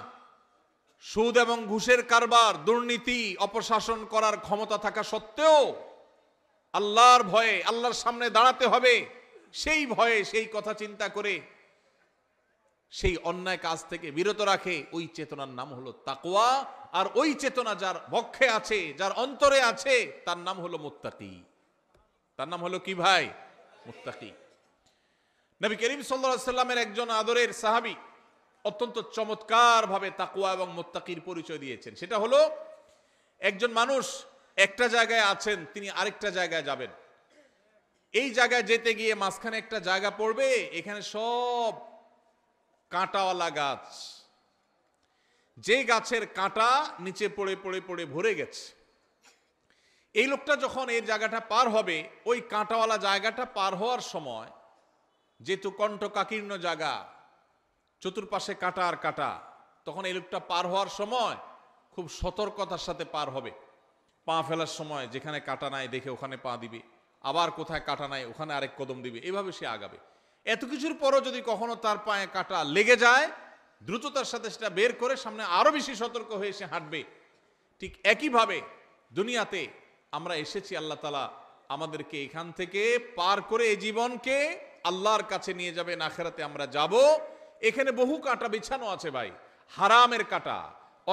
সুদ এবং ঘুষের কারবার, দুর্নীতি, অপশাসন করার ক্ষমতা থাকা সত্ত্বেও আল্লাহর ভয়ে আল্লাহর সামনে দাঁড়াতে হবে, সেই ভয়ে সেই কথা চিন্তা করে সেই অন্যায় কাজ থেকে বিরত রাখে, ওই চেতনার নাম হলো তাকওয়া। আর ওই চেতনা যার বক্ষে আছে, যার অন্তরে আছে, তার নাম হলো মুত্তাকি। তার নাম হলো কি ভাই? মুত্তাকি। নবী করিম সাল্লাল্লাহু আলাইহি সাল্লামের একজন আদরের সাহাবী অত্যন্ত চমৎকার ভাবে তাকওয়া এবং মুত্তাকির পরিচয় দিয়েছেন। সেটা হলো, একজন মানুষ একটা জায়গায় আছেন, তিনি আরেকটা জায়গায় যাবেন। এই জায়গায় যেতে গিয়ে মাঝখানে একটা জায়গা পড়বে, এখানে সব কাঁটাওয়ালা গাছ, যে গাছের কাঁটা নিচে পড়ে পড়ে পড়ে ভরে গেছে। এই লোকটা যখন এই জায়গাটা পার হবে, ওই কাঁটাওয়ালা জায়গাটা পার হওয়ার সময়, যেহেতু কণ্টকাকীর্ণ জায়গা, চতুর্পাশে কাঁটা আর কাঁটা, তখন এই লোকটা পার হওয়ার সময় খুব সতর্কতার সাথে পার হবে। পা ফেলার সময় যেখানে কাঁটা নাই দেখে ওখানে পা দিবে, আবার কোথায় কাঁটা নাই ওখানে আরেক কদম দিবে, এভাবে সে আগাবে। এত কিছুর পরও যদি কখনো তার পায়ে কাঁটা লেগে যায়, দ্রুততার সাথে সেটা বের করে সামনে আরো বেশি সতর্ক হয়ে সে হাঁটবে। ঠিক একইভাবে দুনিয়াতে আমরা এসেছি, আল্লাহ তাআলা আমাদেরকে এখান থেকে পার করে এই জীবনকে আল্লাহর কাছে নিয়ে যাবেন, আখিরাতে আমরা যাব। এখানে বহু কাঁটা বিছানো আছে ভাই, হারামের কাঁটা,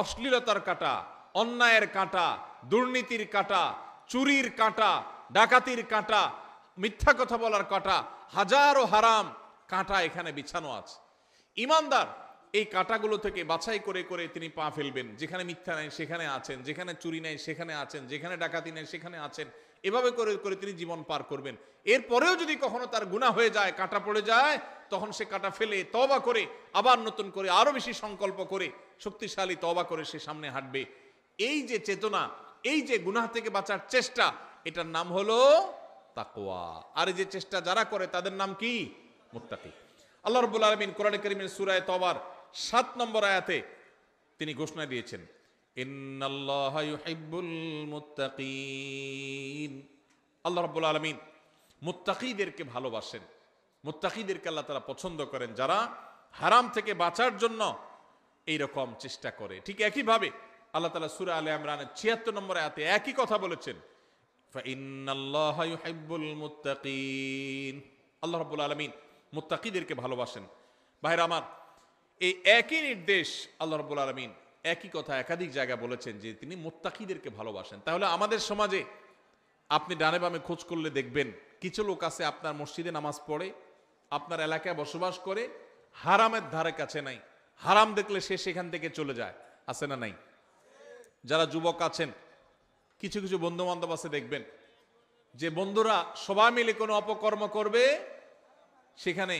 অশ্লীলতার কাঁটা, অন্যায়ের কাঁটা, দুর্নীতির কাঁটা, চুরির কাঁটা, ডাকাতির কাঁটা, মিথ্যা কথা বলার কাঁটা, হাজারো হারাম কাঁটা এখানে বিছানো আছে। ঈমানদার এই কাঁটাগুলো থেকে বাছাই করে করে তিনি পা ফেলবেন। যেখানে মিথ্যা নাই সেখানে আছেন, যেখানে চুরি নাই সেখানে আছেন, যেখানে ডাকাতি নাই সেখানে আছেন, এভাবে করে করে তিনি জীবন পার করবেন। এরপরেও যদি কখনো তার গুনাহ হয়ে যায়, কাঁটা পড়ে যায়, তখন সে কাঁটা ফেলে তওবা করে আবার নতুন করে আরো বেশি সংকল্প করে শক্তিশালী তওবা করে সে সামনে হাঁটবে। এই যে চেতনা, এই যে গুনাহ থেকে বাঁচার চেষ্টা, এটার নাম হলো তাকওয়া। আর এই যে চেষ্টা যারা করে তাদের নাম কি? মুত্তাকি। আল্লাহ রাব্বুল আলামিন কোরআনে কারীমের সূরা তওবার 7 নম্বর আয়াতে তিনি ঘোষণা দিয়েছেন, ইন্নাল্লাহা ইউহিব্বুল মুত্তাকিন। আল্লাহ রাব্বুল আলামিন মুত্তাকিদেরকে ভালোবাসেন, মুত্তাকিদেরকে আল্লাহ তাআলা পছন্দ করেন, যারা হারাম থেকে বাঁচার জন্য এইরকম চেষ্টা করে। ঠিক একইভাবে আল্লাহ তাআলা সূরা আলে ইমরানের 76 নম্বর আয়াতে একই কথা বলেছেন, ফাইন্নাল্লাহা ইউহিব্বুল মুত্তাকিন। আল্লাহ রাব্বুল আলামিন মুত্তাকিদেরকে ভালোবাসেন। ভাইরা আমার, এই একই নির্দেশ আল্লাহ রাব্বুল আলামিন একই কথা একাধিক জায়গায় বলেছেন যে তিনি মুত্তাকিদেরকে ভালোবাসেন। তাহলে আমাদের সমাজে আপনি ডানে বামে খোঁজ করলে দেখবেন কিছু লোক আছে আপনার মসজিদে নামাজ পড়ে, আপনার এলাকায় বসবাস করে, হারামের ধারে কাছে নাই, হারাম দেখলে সে সেখান থেকে চলে যায়, আছে না নাই? যারা যুবক আছেন, কিছু কিছু বন্ধু বান্ধব আছে, দেখবেন যে বন্ধুরা সবাই মিলে কোনো অপকর্ম করবে, সেখানে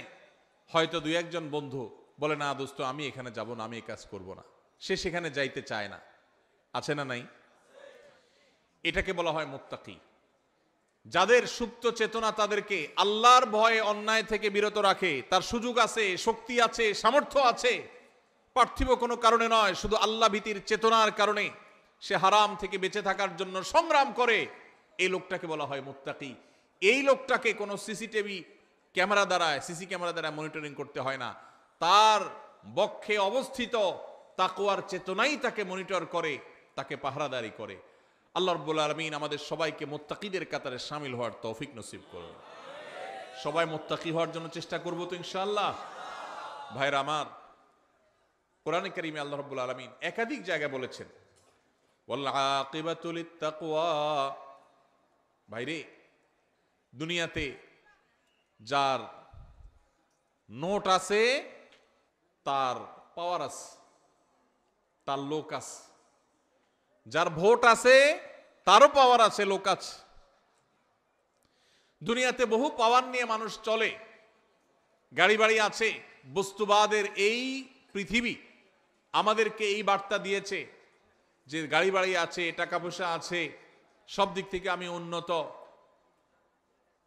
হয়তো দুই একজন বন্ধু বলে, না দোস্ত আমি এখানে যাব না, আমি এই কাজ করব না, সে সেখানে যাইতে চায় না, আছে না নাই? এটাকে বলা হয় মুত্তাকি। যাদের সুপ্ত চেতনা তাদেরকে আল্লাহর ভয়ে অন্যায় থেকে বিরত রাখে, তার সুযোগ আছে, শক্তি আছে, সামর্থ্য আছে, পার্থিব কোনো কারণে নয়, শুধু আল্লাহ ভীতির চেতনার কারণে সে হারাম থেকে বেঁচে থাকার জন্য সংগ্রাম করে, এই লোকটাকে বলা হয় মুত্তাকি। এই লোকটাকে কোনো সিসি ক্যামেরা দ্বারা মনিটরিং করতে হয় না, তার বক্ষে অবস্থিত তাকওয়ার চেতনাই তাকে মনিটর করে, তাকে পাহারাদারি করে। আল্লাহ রাব্বুল আলামিন আমাদের সবাইকে মুত্তাকিদের কাতারে শামিল হওয়ার তৌফিক নসিব করুন। সবাই মুত্তাকি হওয়ার জন্য চেষ্টা করব তো ইনশাআল্লাহ। ভাইরা আমার, কোরআনে কারীমে আল্লাহ রাব্বুল আলামিন একাধিক জায়গায় বলেছেন ওয়াল আকিবাতু লিত্তাকওয়া। ভাইরে, দুনিয়াতে যার নোট আছে তার পাওয়ার আছে, তার লোক আছে। যার ভোট আছে তারও পাওয়ার আছে, লোক আছে। দুনিয়াতে বহু পাওয়ার নিয়ে মানুষ চলে, গাড়ি বাড়ি আছে। বস্তুবাদের এই পৃথিবী আমাদেরকে এই বার্তা দিয়েছে যে গাড়ি বাড়ি আছে, টাকা পয়সা আছে, সব দিক থেকে আমি উন্নত,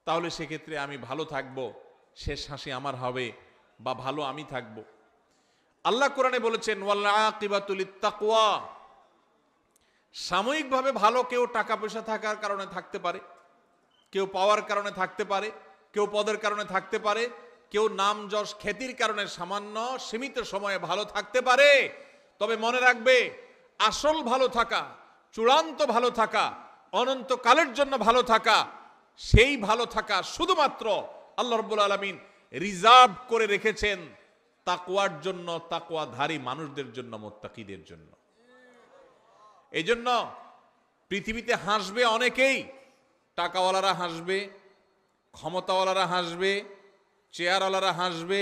তাহলে সেক্ষেত্রে আমি ভালো থাকব, শেষ হাসি আমার হবে বা ভালো আমি থাকব। আল্লাহ কোরআনে বলেছেন ওয়াল আকিবাতু লিত্তাকওয়া। সাময়িকভাবে ভালো কেউ টাকা পয়সা থাকার কারণে থাকতে পারে, কেউ পাওয়ার কারণে থাকতে পারে, কেউ পদের কারণে থাকতে পারে, কেউ নাম যশ খ্যাতির কারণে সামান্য সীমিত সময়ে ভালো থাকতে পারে। তবে মনে রাখবে, আসল ভালো থাকা, চূড়ান্ত ভালো থাকা, অনন্তকালের জন্য ভালো থাকা, সেই ভালো থাকা শুধুমাত্র আল্লাহ রাব্বুল আলামিন রিজার্ভ করে রেখেছেন তাকওয়ার জন্য, তাকওয়াধারী মানুষদের জন্য, মুত্তাকিদের জন্য। এই জন্য পৃথিবীতে হাসবে অনেকেই, টাকাওয়ালারা হাসবে, ক্ষমতাওয়ালারা হাসবে, চেয়ারওয়ালারা হাসবে,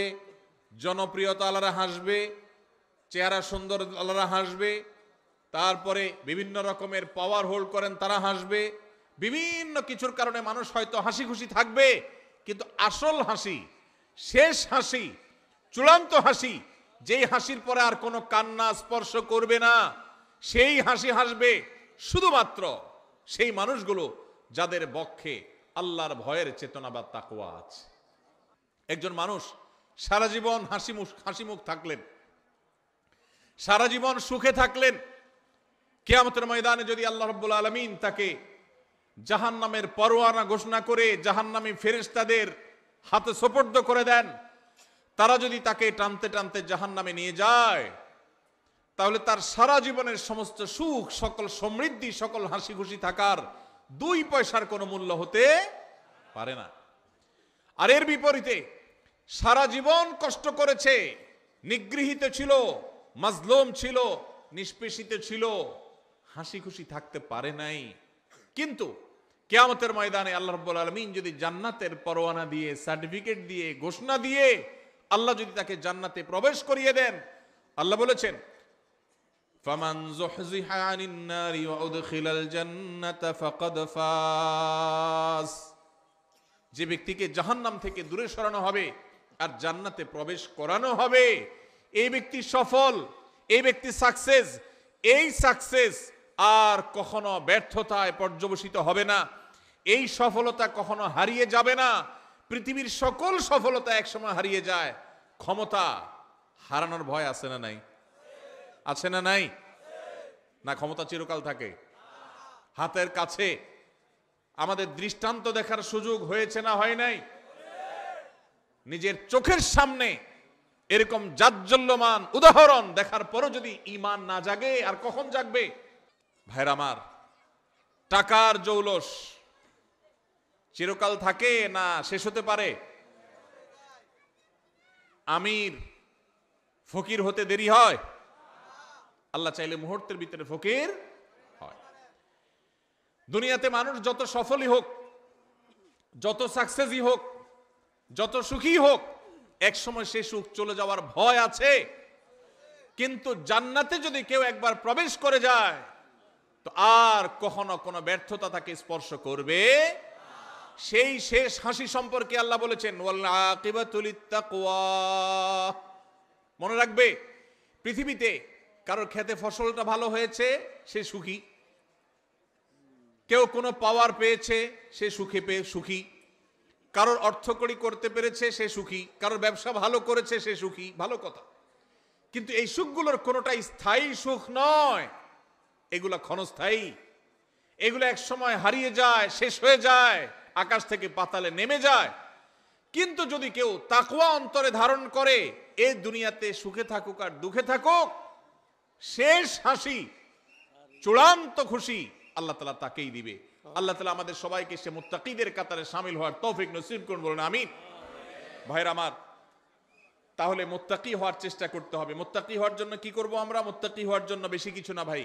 জনপ্রিয়তাওয়ালারা হাসবে, চেহারা সুন্দর আলারা হাসবে, তারপরে বিভিন্ন রকমের পাওয়ার হোল্ড করেন তারা হাসবে। বিভিন্ন কিছুর কারণে মানুষ হয়তো হাসি খুশি থাকবে, কিন্তু আসল হাসি, শেষ হাসি, চূড়ান্ত হাসি, যেই হাসির পরে আর কোনো কান্না স্পর্শ করবে না, সেই হাসি হাসবে শুধুমাত্র সেই মানুষগুলো যাদের বক্ষে আল্লাহর ভয়ের চেতনা বা তাকওয়া আছে। একজন মানুষ সারা জীবন হাসি মুখ থাকলেন, সারা জীবন সুখে থাকলেন, কিয়ামতের ময়দানে যদি আল্লাহ রাব্বুল আলামিন তাকে জাহান্নামের পরোয়ানা ঘোষণা করে জাহান্নামী ফেরেশতাদের হাতে সোপর্দ করে দেন, তারা যদি তাকে টানতে টানতে জাহান্নামে নিয়ে যায়, তাহলে তার সারা জীবনের সমস্ত সুখ, সকল সমৃদ্ধি, সকল হাসি খুশি থাকার 2 পয়সার কোনো মূল্য হতে পারে না। আর এর বিপরীতে সারা জীবন কষ্ট করেছে, নিগৃহীত ছিল, মাজলুম ছিল, নিষ্পেষিত ছিল, হাসি খুশি থাকতে পারে নাই। কিন্তু কিয়ামতের ময়দানে আল্লাহ রাব্বুল আলামিন যদি জান্নাতের পরোয়ানা দিয়ে, সার্টিফিকেট দিয়ে, ঘোষণা দিয়ে আল্লাহ যদি তাকে জান্নাতে প্রবেশ করিয়ে দেন, আল্লাহ বলেছেন ফামান যুহজিহা আনিন নারি ওয়া উদখিলাল জান্নাতা ফাকাদ ফাজ। যে ব্যক্তিকে জাহান্নাম থেকে দূরে সরানো হবে আর জান্নাতে প্রবেশ করানো হবে, এই ব্যক্তি সফল, এই ব্যক্তি সাকসেস। এই সাকসেস আর কখনো ব্যর্থতায় পর্যবসিত হবে না, এই সফলতা কখনো হারিয়ে যাবে না। পৃথিবীর সকল সফলতা একসময় হারিয়ে যায়, ক্ষমতা হারানোর ভয় আছে না নাই? আছে না নাই? না ক্ষমতা চিরকাল থাকে? হাতের কাছে আমাদের দৃষ্টান্ত দেখার সুযোগ হয়েছে না হয় নাই? নিজের চোখের সামনে এরকম জাজ্জল্যমান উদাহরণ দেখার পরও যদি ঈমান না জাগে, আর কখন জাগবে? ভাইরা আমার, টাকার জৌলস চিরকাল থাকে না শেষ হতে পারে? আমির ফকির হতে দেরি হয়? আল্লাহ চাইলে মুহূর্তের ভিতরে ফকির হয়। দুনিয়াতে মানুষ যত সফলই হোক, যত সাকসেসই হোক, যত সুখী হোক, এক সময় সে সুখ চলে যাওয়ার ভয় আছে। কিন্তু জান্নাতে যদি কেউ একবার প্রবেশ করে যায়, তো আর কখনো কোনো ব্যর্থতা তাকে স্পর্শ করবে। সেই শেষ হাসি সম্পর্কে আল্লাহ বলেছেন ওয়াল আকিবাতু লিত্তাকওয়া। মনে রাখবে, পৃথিবীতে কারোর খেতে ফসলটা ভালো হয়েছে, সে সুখী। কেউ কোনো পাওয়ার পেয়েছে, সে সুখী। কারোর অর্থকড়ি করতে পেরেছে, সে সুখী। কারোর ব্যবসা ভালো করেছে, সে সুখী। ভালো কথা, কিন্তু এই সুখগুলোর কোনোটাই স্থায়ী সুখ নয়, এগুলা ক্ষণস্থায়ী। এগুলো এক সময় হারিয়ে যায়, শেষ হয়ে যায়, আকাশ থেকে পাতালে নেমে যায়। কিন্তু যদি কেউ তাকওয়া অন্তরে ধারণ করে, এই দুনিয়াতে সুখে থাকুক আর দুঃখে থাকুক, শেষ হাসি চূড়ান্ত খুশি আল্লাহ তাআলা তাকেই দিবে। আল্লাহ তাআলা আমাদের সবাইকে সে মুত্তাকিদের কাতারে শামিল হওয়ার তৌফিক নসিব করুন, বলুন আমিন। ভাইরা আমার, তাহলে মুত্তাকি হওয়ার চেষ্টা করতে হবে। মুত্তাকি হওয়ার জন্য কি করব আমরা? মুত্তাকি হওয়ার জন্য বেশি কিছু না ভাই,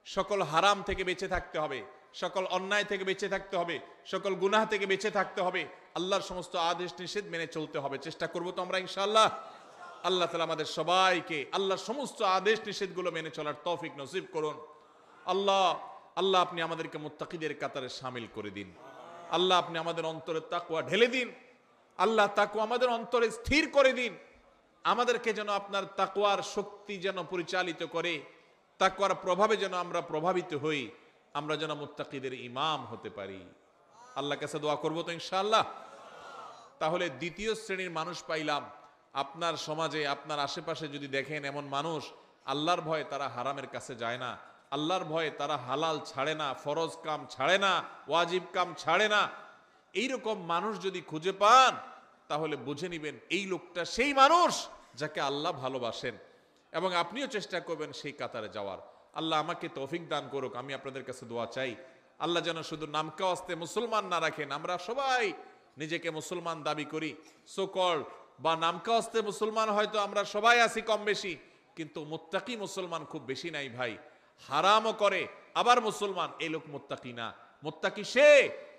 সকল হারাম থেকে বেঁচে থাকতে হবে, সকল অন্যায় থেকে বেঁচে থাকতে হবে, সকল গুনাহ থেকে বেঁচে থাকতে হবে, আল্লাহর সমস্ত আদেশ নিষেধ মেনে চলতে হবে। চেষ্টা করব তো আমরা ইনশাআল্লাহ। আল্লাহ তাআলা আমাদের সবাইকে আল্লাহর সমস্ত আদেশ নিষেধগুলো মেনে চলার তৌফিক নসিব করুন। আল্লাহ আল্লাহ আপনি আমাদেরকে মুত্তাকিদের কাতারে শামিল করে দিন। আল্লাহ আপনি আমাদের অন্তরে তাকওয়া ঢেলে দিন। আল্লাহ তাকওয়া আমাদের অন্তরে স্থির করে দিন। আমাদেরকে যেন আপনার তাকওয়ার শক্তি যেন পরিচালিত করে, তাকওয়ার প্রভাবে যেন আমরা প্রভাবিত হই, আমরা যেন মুত্তাকিদের ইমাম হতে পারি। আল্লাহর কাছে দোয়া করব তো ইনশাআল্লাহ। তাহলে দ্বিতীয় শ্রেণীর মানুষ পাইলাম। আপনার সমাজে আপনার আশেপাশে যদি দেখেন এমন মানুষ, আল্লাহর ভয়ে তারা হারামের কাছে যায় না, আল্লাহর ভয়ে তারা হালাল ছাড়ে না, ফরজ কাম ছাড়ে না, ওয়াজিব কাম ছাড়ে না, এইরকম মানুষ যদি খুঁজে পান তাহলে বুঝে নিবেন এই লোকটা সেই মানুষ যাকে আল্লাহ ভালোবাসেন, এবং আপনিও চেষ্টা করবেন সেই কাতারে যাওয়ার। আল্লাহ আমাকে তৌফিক দান করুক। আমি আপনাদের কাছে দোয়া চাই, আল্লাহ যেন শুধু নামকা আস্তে মুসলমান না রাখেন। আমরা সবাই নিজেকে মুসলমান দাবি করি, সোকল বা নামকা আস্তে মুসলমান হয়তো আমরা সবাই আছি কম বেশি, কিন্তু মুত্তাকি মুসলমান খুব বেশি নাই ভাই। হারামও করে আবার মুসলমান, এই লোক মুত্তাকি না। মুত্তাকি সে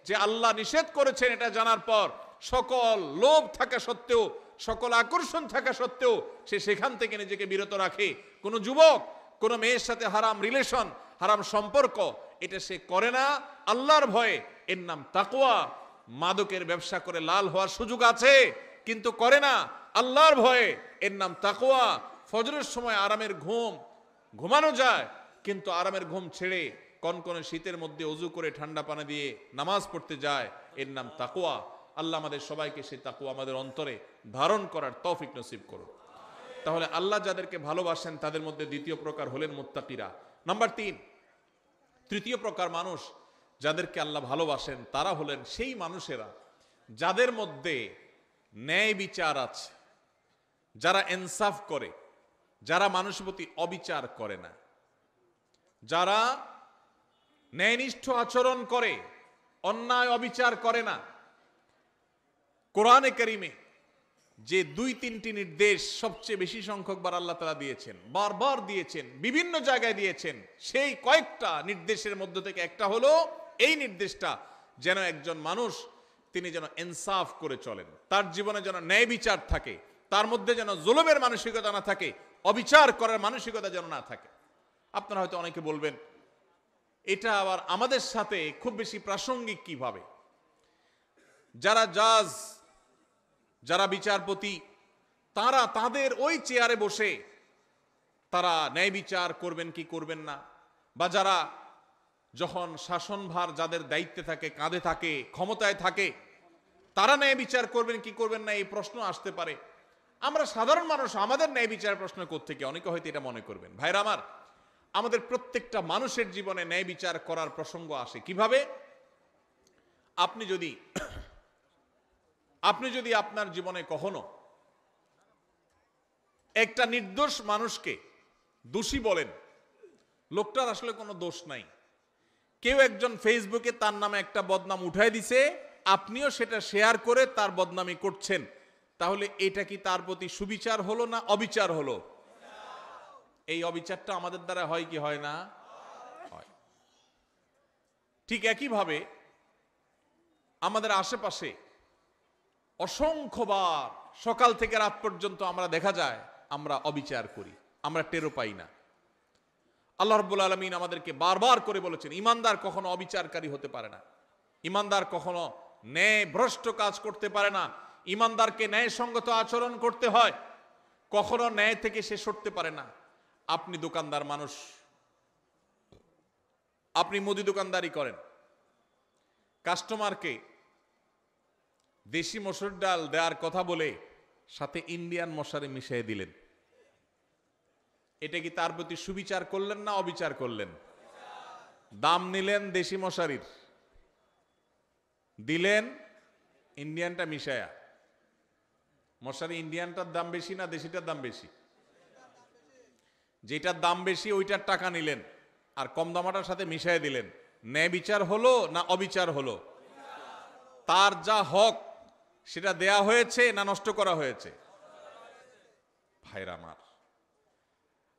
যে আল্লাহ নিষেধ করেছেন এটা জানার পর সকল লোভ থাকা সত্ত্বেও, সকল আকর্ষণ থাকা সত্ত্বেও সে সেখান থেকে নিজেকে বিরত রাখে। কোন যুবক কোন মেয়ের সাথে হারাম রিলেশন, হারাম সম্পর্ক এটা সে করে না আল্লাহর ভয়ে, এর নাম তাকওয়া। মাদকের ব্যবসা করে লাল হওয়ার সুযোগ আছে কিন্তু করে না আল্লাহর ভয়ে, এর নাম তাকওয়া। ফজরের সময় আরামের ঘুম ঘুমানো যায়, কিন্তু আরামের ঘুম ছেড়ে কনকনে শীতের মধ্যে ওযু করে ঠান্ডা পানি দিয়ে নামাজ পড়তে যায়, এর নাম তাকওয়া। আল্লাহ আমাদের সবাইকে সেই তাকওয়া আমাদের অন্তরে ধারণ করার তৌফিক নসিব করুন। তাহলে আল্লাহ যাদেরকে ভালোবাসেন তাদের মধ্যে দ্বিতীয় প্রকার হলেন মুত্তাকিরা। নাম্বার 3, তৃতীয় প্রকার মানুষ যাদেরকে আল্লাহ ভালোবাসেন তারা হলেন সেই মানুষেরা যাদের মধ্যে ন্যায় বিচার আছে, যারা ইনসাফ করে, যারা মানুষের প্রতি অবিচার করে না, যারা ন্যায়নিষ্ঠ আচরণ করে, অন্যায় অবিচার করে না। কোরআনে কারিমে যে 2-3টি নির্দেশ সবচেয়ে বেশি সংখ্যক বার আল্লাহ তাআলা দিয়েছেন, বারবার দিয়েছেন, বিভিন্ন জায়গায় দিয়েছেন, সেই কয়েকটা নির্দেশের মধ্য থেকে একটা হলো এই নির্দেশটা যেন একজন মানুষ তিনি যেন ইনসাফ করে চলেন, তার জীবনে যেন ন্যায় বিচার থাকে, তার মধ্যে যেন জুলুমের মানসিকতা না থাকে, অবিচার করার মানসিকতা যেন না থাকে। আপনারা হয়তো অনেকে বলবেন এটা আবার আমাদের সাথে খুব বেশি প্রাসঙ্গিক কিভাবে? যারা জাজ, যারা বিচারপতি, তারা তাদের ওই চেয়ারে বসে তারা ন্যায় বিচার করবেন কি করবেন না, বা যারা যখন শাসনভার যাদের দায়িত্বে থাকে, কাঁধে থাকে, ক্ষমতায় থাকে, তারা ন্যায় বিচার করবেন কি করবেন না এই প্রশ্ন আসতে পারে। আমরা সাধারণ মানুষ, আমাদের ন্যায় বিচার প্রশ্ন কোত্থেকে? অনেকে হয়তো এটা মনে করবেন। ভাইরা আমার, আমাদের প্রত্যেকটা মানুষের জীবনে ন্যায় বিচার করার প্রসঙ্গ আসে কিভাবে? আপনি যদি আপনার জীবনে কখনো একটা নির্দোষ মানুষকে দোষী বলেন, লোকটার আসলে কোনো দোষ নাই, কেউ একজন ফেসবুকে তার নামে একটা বদনাম উঠায় দিছে, আপনিও সেটা শেয়ার করে তার বদনামি করছেন, তাহলে এটা কি তার প্রতি সুবিচার হলো না অবিচার হলো? এই অবিচারটা আমাদের দ্বারা হয় কি হয় না? হয়। ঠিক একইভাবে আমাদের আশেপাশে অসংখ্যবার সকাল থেকে রাত পর্যন্ত আমরা দেখা যায় আমরা অবিচার করি, আমরা টেরও পাই না। আল্লাহ রাব্বুল আলামিন আমাদেরকে বারবার করে বলেছেন ঈমানদার কখনো অবিচারকারী হতে পারে না, ঈমানদার কখনো ন্যায় ভ্রষ্ট কাজ করতে পারে না, ঈমানদারকে ন্যায়সঙ্গত আচরণ করতে হয়, কখনো ন্যায় থেকে সে সরতে পারে না। আপনি দোকানদার মানুষ, আপনি মুদি দোকানদারি করেন, কাস্টমারকে দেশি মসুর ডাল দেওয়ার কথা বলে সাথে ইন্ডিয়ান মশারি মিশিয়ে দিলেন, এটা কি তার প্রতি সুবিচার করলেন না অবিচার করলেন? দাম নিলেন দেশি মশারির, দিলেন ইন্ডিয়ানটা মিশায়া। মশারি ইন্ডিয়ানটার দাম বেশি না দেশিটার দাম বেশি? যেটার দাম বেশি ওইটার টাকা নিলেন, আর কম দামাটার সাথে মিশিয়ে দিলেন, ন্যায় বিচার হলো না অবিচার হলো? তার যা হক সেটা দেয়া হয়েছে না নষ্ট করা হয়েছে? ভাইরা আমার,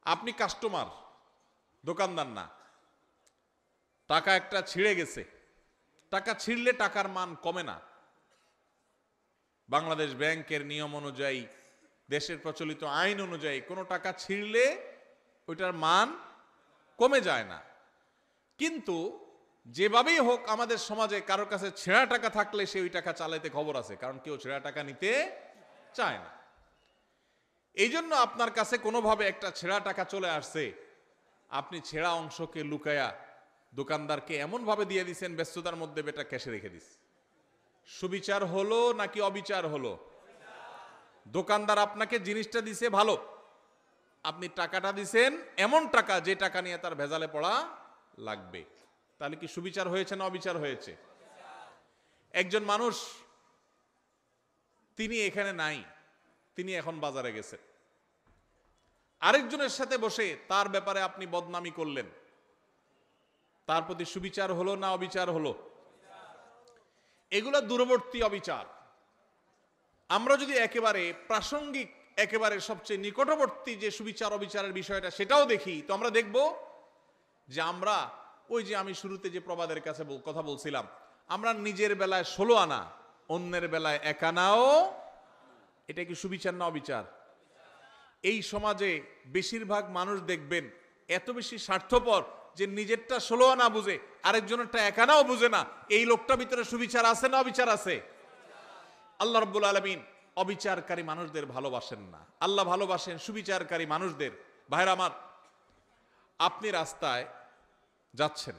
আপনি কাস্টমার, দোকানদার না। টাকা একটা ছিঁড়ে গেছে, টাকা ছিঁড়লে টাকার মান কমে না। বাংলাদেশ ব্যাংকের নিয়ম অনুযায়ী, দেশের প্রচলিত আইন অনুযায়ী কোনো টাকা ছিঁড়লে ওইটার মান কমে যায় না। কিন্তু যেভাবেই হোক আমাদের সমাজে কারোর কাছে ছেঁড়া টাকা থাকলে সে ওই টাকা চালাইতে খবর আছে, কারণ কেউ ছেঁড়া টাকা নিতে চায় না। এই জন্য আপনার কাছে কোনোভাবে একটা ছেঁড়া টাকা চলে আসছে, আপনি ছেঁড়া অংশকে লুকায়া দোকানদারকে এমন ভাবে দিয়ে দিচ্ছেন ব্যস্ততার মধ্যে বেটা ক্যাশে রেখে দিস। সুবিচার হলো নাকি অবিচার হলো? দোকানদার আপনাকে জিনিসটা দিছে ভালো, আপনি টাকাটা দিছেন এমন টাকা যে টাকা নিয়ে তার ভেজালে পড়া লাগবে, তাহলে কি সুবিচার হয়েছে না অবিচার হয়েছে? একজন মানুষ, তিনি এখানে নাই, তিনি এখন বাজারে গেছেন, আরেকজনের সাথে বসে তার ব্যাপারে আপনি বদনামি করলেন, তার প্রতি সুবিচার হলো না অবিচার হলো? এগুলা দূরবর্তী অবিচার। আমরা যদি একেবারে প্রাসঙ্গিক, একেবারে সবচেয়ে নিকটবর্তী যে সুবিচার অবিচারের বিষয়টা সেটাও দেখি, তো আমরা দেখব যে আমরা ওই যে আমি শুরুতে যে প্রবাদের কাছে কথা বলছিলাম, আমরা নিজের বেলায় 16 আনা, অন্যের বেলায় 1 আনাও, এটা কি সুবিচার না অবিচার? এই সমাজে বেশিরভাগ মানুষ দেখবেন এত বেশি স্বার্থপর যে নিজেরটা 16 আনা বুঝে, আরেকজনেরটা 1 আনাও বুঝে না। এই লোকটা ভিতরে সুবিচার আছে না অবিচার আছে? আল্লাহ রাব্বুল আলামিন অবিচারকারী মানুষদের ভালোবাসেন না, আল্লাহ ভালোবাসেন সুবিচারকারী মানুষদের। ভাইরা আমার, আপনি রাস্তায় যাচ্ছেন,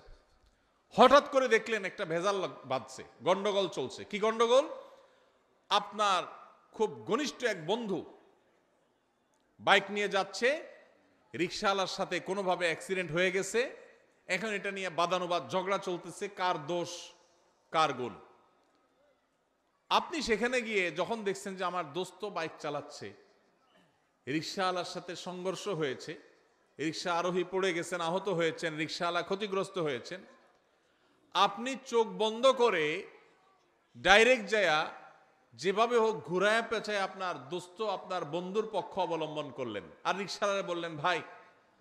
হঠাৎ করে দেখলেন একটা ভেজাল বাজছে, গন্ডগোল চলছে। কি গন্ডগোল? আপনার খুব ঘনিষ্ঠ এক বন্ধু বাইক নিয়ে যাচ্ছে, রিকশাওয়ালার সাথে কোনোভাবে অ্যাক্সিডেন্ট হয়ে গেছে, এখন এটা নিয়ে বাদানুবাদ ঝগড়া চলতেছে, কার দোষ কার গুণ। আপনি সেখানে গিয়ে যখন দেখছেন যে আমার দোস্ত বাইক চালাচ্ছে, রিকশাওয়ালার সাথে সংঘর্ষ হয়েছে, রিকশা আরোহী পড়ে গেছেন, আহত হয়েছেন, রিকশাওয়ালা ক্ষতিগ্রস্ত হয়েছেন, আপনি চোখ বন্ধ করে ডাইরেক্ট যায়া যেভাবে হোক ঘুরায় পেঁচায় আপনার দোস্ত, আপনার বন্ধুর পক্ষ অবলম্বন করলেন, আর রিকশাওয়ালা বললেন, ভাই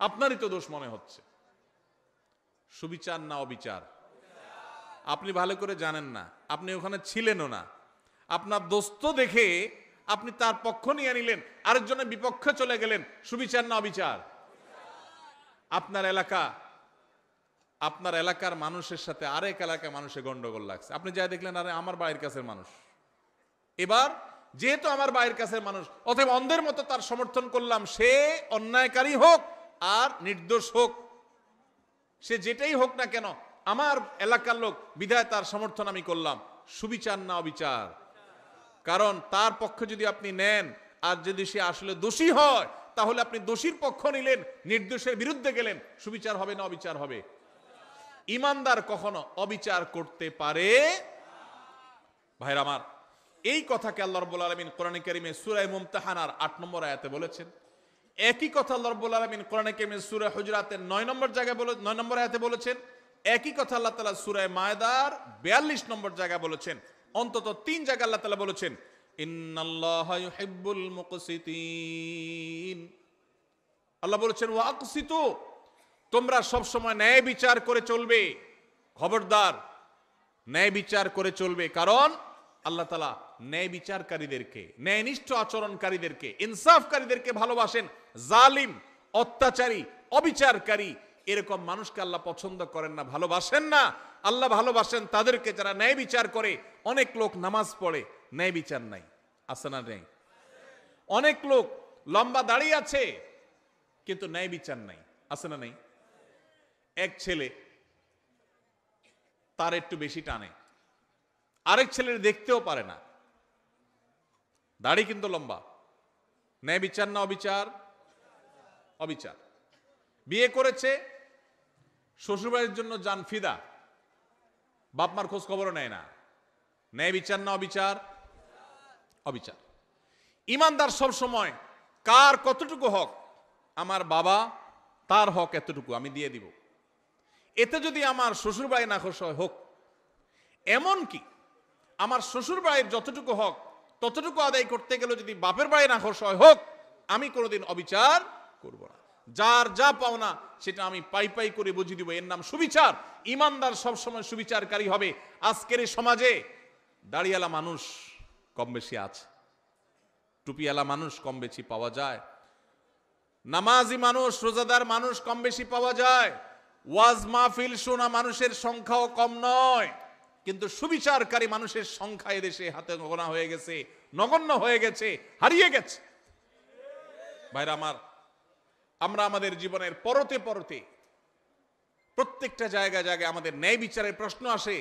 আপনারই তো দোষ মনে হচ্ছে। সুবিচার না অবিচার? আপনি ভালো করে জানেন না, আপনি ওখানে ছিলেনও না, আপনার দোস্ত দেখে আপনি তার পক্ষ নিয়ে নিলেন, আরেকজনের বিপক্ষে চলে গেলেন। সুবিচার না অবিচার? আপনার এলাকার মানুষের সাথে আরেক এলাকার মানুষের গন্ডগোল লাগছে, আপনি যাই দেখলেন আরে আমার বাড়ির কাছের মানুষ, এবার যেহেতু আমার বাড়ির কাছের মানুষ, অতএব অন্ধের মতো তার সমর্থন করলাম, সে অন্যায়কারী হোক আর নির্দোষ হোক, সে যেটাই হোক না কেন, আমার এলাকার লোক বিধায় তার সমর্থন আমি করলাম। সুবিচার না অবিচার? কারণ তার পক্ষে যদি আপনি নেন আর যদি সে আসলে দোষী হয়, তাহলে আপনি দোষীর পক্ষ নিলেন, নির্দোষের বিরুদ্ধে গেলেন। সুবিচার হবে না অবিচার হবে? ইমানদার কখনো অবিচার করতে পারে? ভাইরা আমার, এই কথাকে আল্লাহ রাব্বুল আলামিন কোরআনে কারীমে সূরা মুমতাহানার 8 নম্বর আয়াতে বলেছেন। একই কথা আল্লাহ রাব্বুল আলামিন কোরআনে কারীমে সূরা হুজুরাতের 9 নম্বর আয়াতে বলেছেন। একই কথা আল্লাহ তাআলা সূরা মায়দার 42 নম্বর জায়গায় বলেছেন। অন্তত 3 জায়গায় আল্লাহ তাআলা বলেছেন, ইন্নাল্লাহা ইউহিব্বুল মুকসিতিন। আল্লাহ বলেছেন, ওয়া আকসিতু, তোমরা সব সময় ন্যায় বিচার করে চলবে। খবরদার, ন্যায় বিচার করে চলবে, কারণ আল্লাহ তাআলা ন্যায় বিচারকারীদেরকে, ন্যায়নিষ্ঠ আচরণকারীদেরকে, ইনসাফকারীদেরকে ভালোবাসেন। জালিম, অত্যাচারী, অবিচারকারী এরকম মানুষকে আল্লাহ পছন্দ করেন না, ভালোবাসেন না। আল্লাহ ভালোবাসেন তাদেরকে যারা ন্যায় বিচার করে। অনেক লোক নামাজ পড়ে, ন্যায় বিচার নাই, আছে না নেই? অনেক লোক লম্বা দাঁড়িয়ে আছে কিন্তু ন্যায় বিচার নাই, আছে না নেই? এক ছেলে তার একটু বেশি টানে, আরেক ছেলের দেখতেও পারে না, দাড়ি কিন্তু লম্বা। ন্যায় বিচার না অবিচার? অবিচার। বিয়ে করেছে, শ্বশুরবাড়ির জন্য জান ফিদা, বাপমার খোঁজ খবরও নেয় না। ন্যায় বিচার না অবিচার? অবিচার। ইমানদার সব সময় কার কতটুকু হক, আমার বাবা তার হক এতটুকু আমি দিয়ে দিব, এতে যদি আমার শ্বশুর বাড়ি নাখোশ হয় হোক, এমনকি আমার শ্বশুর বাড়ির যতটুকু হক ততটুকু আদায় করতে গেলে যদি বাপের বাড়ি নাখোশ হয় হোক, আমি কোনোদিন অবিচার করব না। যার যা পাওনা সেটা আমি পাই পাই করে বুঝিয়ে দিব, এর নাম সুবিচার। ইমানদার সবসময় সুবিচারকারী হবে। আজকের এই সমাজে দাড়িওয়ালা মানুষ কম বেশি আছে, টুপিওয়ালা মানুষ কম বেশি পাওয়া যায়, নামাজি মানুষ রোজাদার মানুষ কম বেশি পাওয়া যায়, ওয়াজ মাহফিল শোনা মানুষের সংখ্যাও কম নয়, কিন্তু সুবিচারকারী মানুষের সংখ্যা এদেশে হাতে গোনা হয়ে গেছে, নগণ্য হয়ে গেছে, হারিয়ে গেছে। ভাইরা আমার, আমরা আমাদের জীবনের পরতে পরতে প্রত্যেকটা জায়গায় জায়গায় আমাদের ন্যায় বিচারের প্রশ্ন আসে।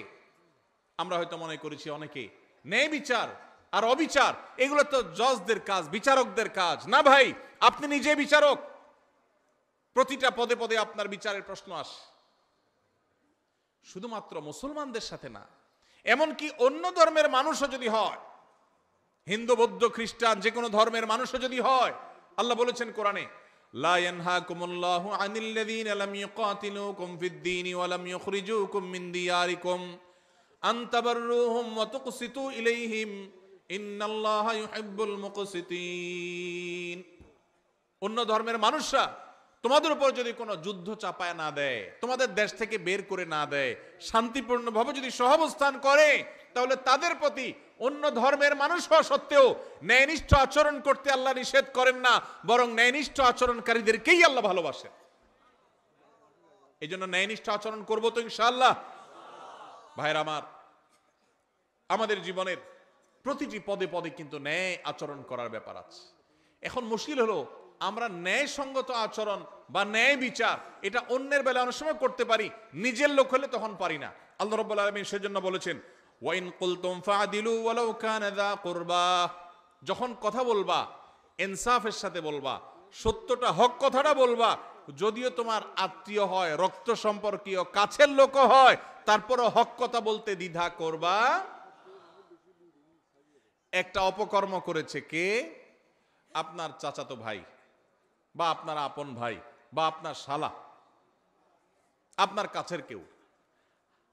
আমরা হয়তো মনে করেছি অনেকে ন্যায় বিচার আর অবিচার এগুলো তো জজদের কাজ, বিচারকদের কাজ। না ভাই, আপনি নিজে বিচারক। প্রতিটা পদে পদে আপনার বিচারের প্রশ্ন আসে। শুধুমাত্র মুসলমানদের সাথে না, এমনকি অন্য ধর্মের মানুষও যদি হয়, হিন্দু বৌদ্ধ খ্রিস্টান যে কোনো ধর্মের মানুষও যদি হয়, আল্লাহ বলেছেন কোরআনে, লা ইয়ানহাকুমুল্লাহু আনিল্লাযীনা লাম ইউকাতিলুকুম ফিদ-দীনি ওয়া লাম ইউখরিজুকুম মিন দিয়ারিকুম আন তাবাররুহুম ওয়া তুকসিতু ইলাইহিম ইন্নাল্লাহা ইউহিব্বুল মুকসিতিন। অন্য ধর্মের মানুষরা তোমাদের উপর যদি কোনো যুদ্ধ চাপায় না দেয়, তোমাদের দেশ থেকে বের করে না দেয়, শান্তিপূর্ণভাবে যদি সহাবস্থান করে, তাহলে তাদের প্রতি অন্য ধর্মের মানুষ হওয়া সত্ত্বেও ন্যায়নিষ্ঠ আচরণ করতে আল্লাহ নিষেধ করেন না, বরং ন্যায়নিষ্ঠ আচরণকারীদেরকেই আল্লাহ ভালোবাসেন। এই জন্য ন্যায়নিষ্ঠ আচরণ করবো তো ইনশাআল্লাহ। ভাইরা আমার, আমাদের জীবনের প্রতিটি পদে পদে কিন্তু ন্যায় আচরণ করার ব্যাপার আছে। এখন মুশকিল হলো, আমরা ন্যায়সঙ্গত আচরণ বা ন্যায় বিচার এটা অন্যের বেলা অনেক সময় করতে পারি, নিজের লোক হলে তখন পারি না। আল্লাহ রাব্বুল আলামিন সেজন্য বলেছেন, ওয়াইন কুলতুম ফাদিলু ওয়ালাউ কানা যা কুরবা। যখন কথা বলবা ইনসাফের সাথে বলবা, সত্যটা হক কথাটা বলবা, যদিও তোমার আত্মীয় হয়, রক্ত সম্পর্কীয়, কাছের লোক হয়, তারপরও হক কথা বলতে দ্বিধা করবা। একটা অপকর্ম করেছে কে? আপনার চাচাতো ভাই বা আপনার আপন ভাই বা আপনার শালা, আপনার কাছের কেউ।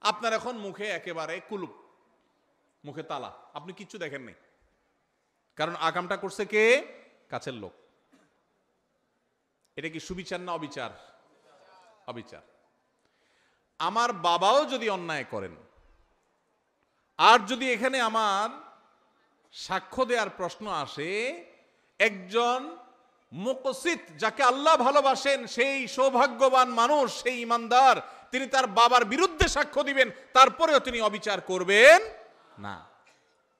আপনার এখন মুখে একেবারে কুলুপ, মুখে তালা, আপনি কিচ্ছু দেখেন নাই, কারণ আকামটা করছে কে? কাছের লোক। এটা কি সুবিচার না অবিচার? অবিচার। আমার বাবাও যদি অন্যায় করেন, আর যদি এখানে আমার সাক্ষ্য দেওয়ার প্রশ্ন আসে, একজন মুকসিত যাকে আল্লাহ ভালোবাসেন, সেই সৌভাগ্যবান মানুষ, সেই ইমানদার, তিনি তার বাবার বিরুদ্ধে সাক্ষ্য দিবেন, তারপরেও তিনি অবিচার করবেন না।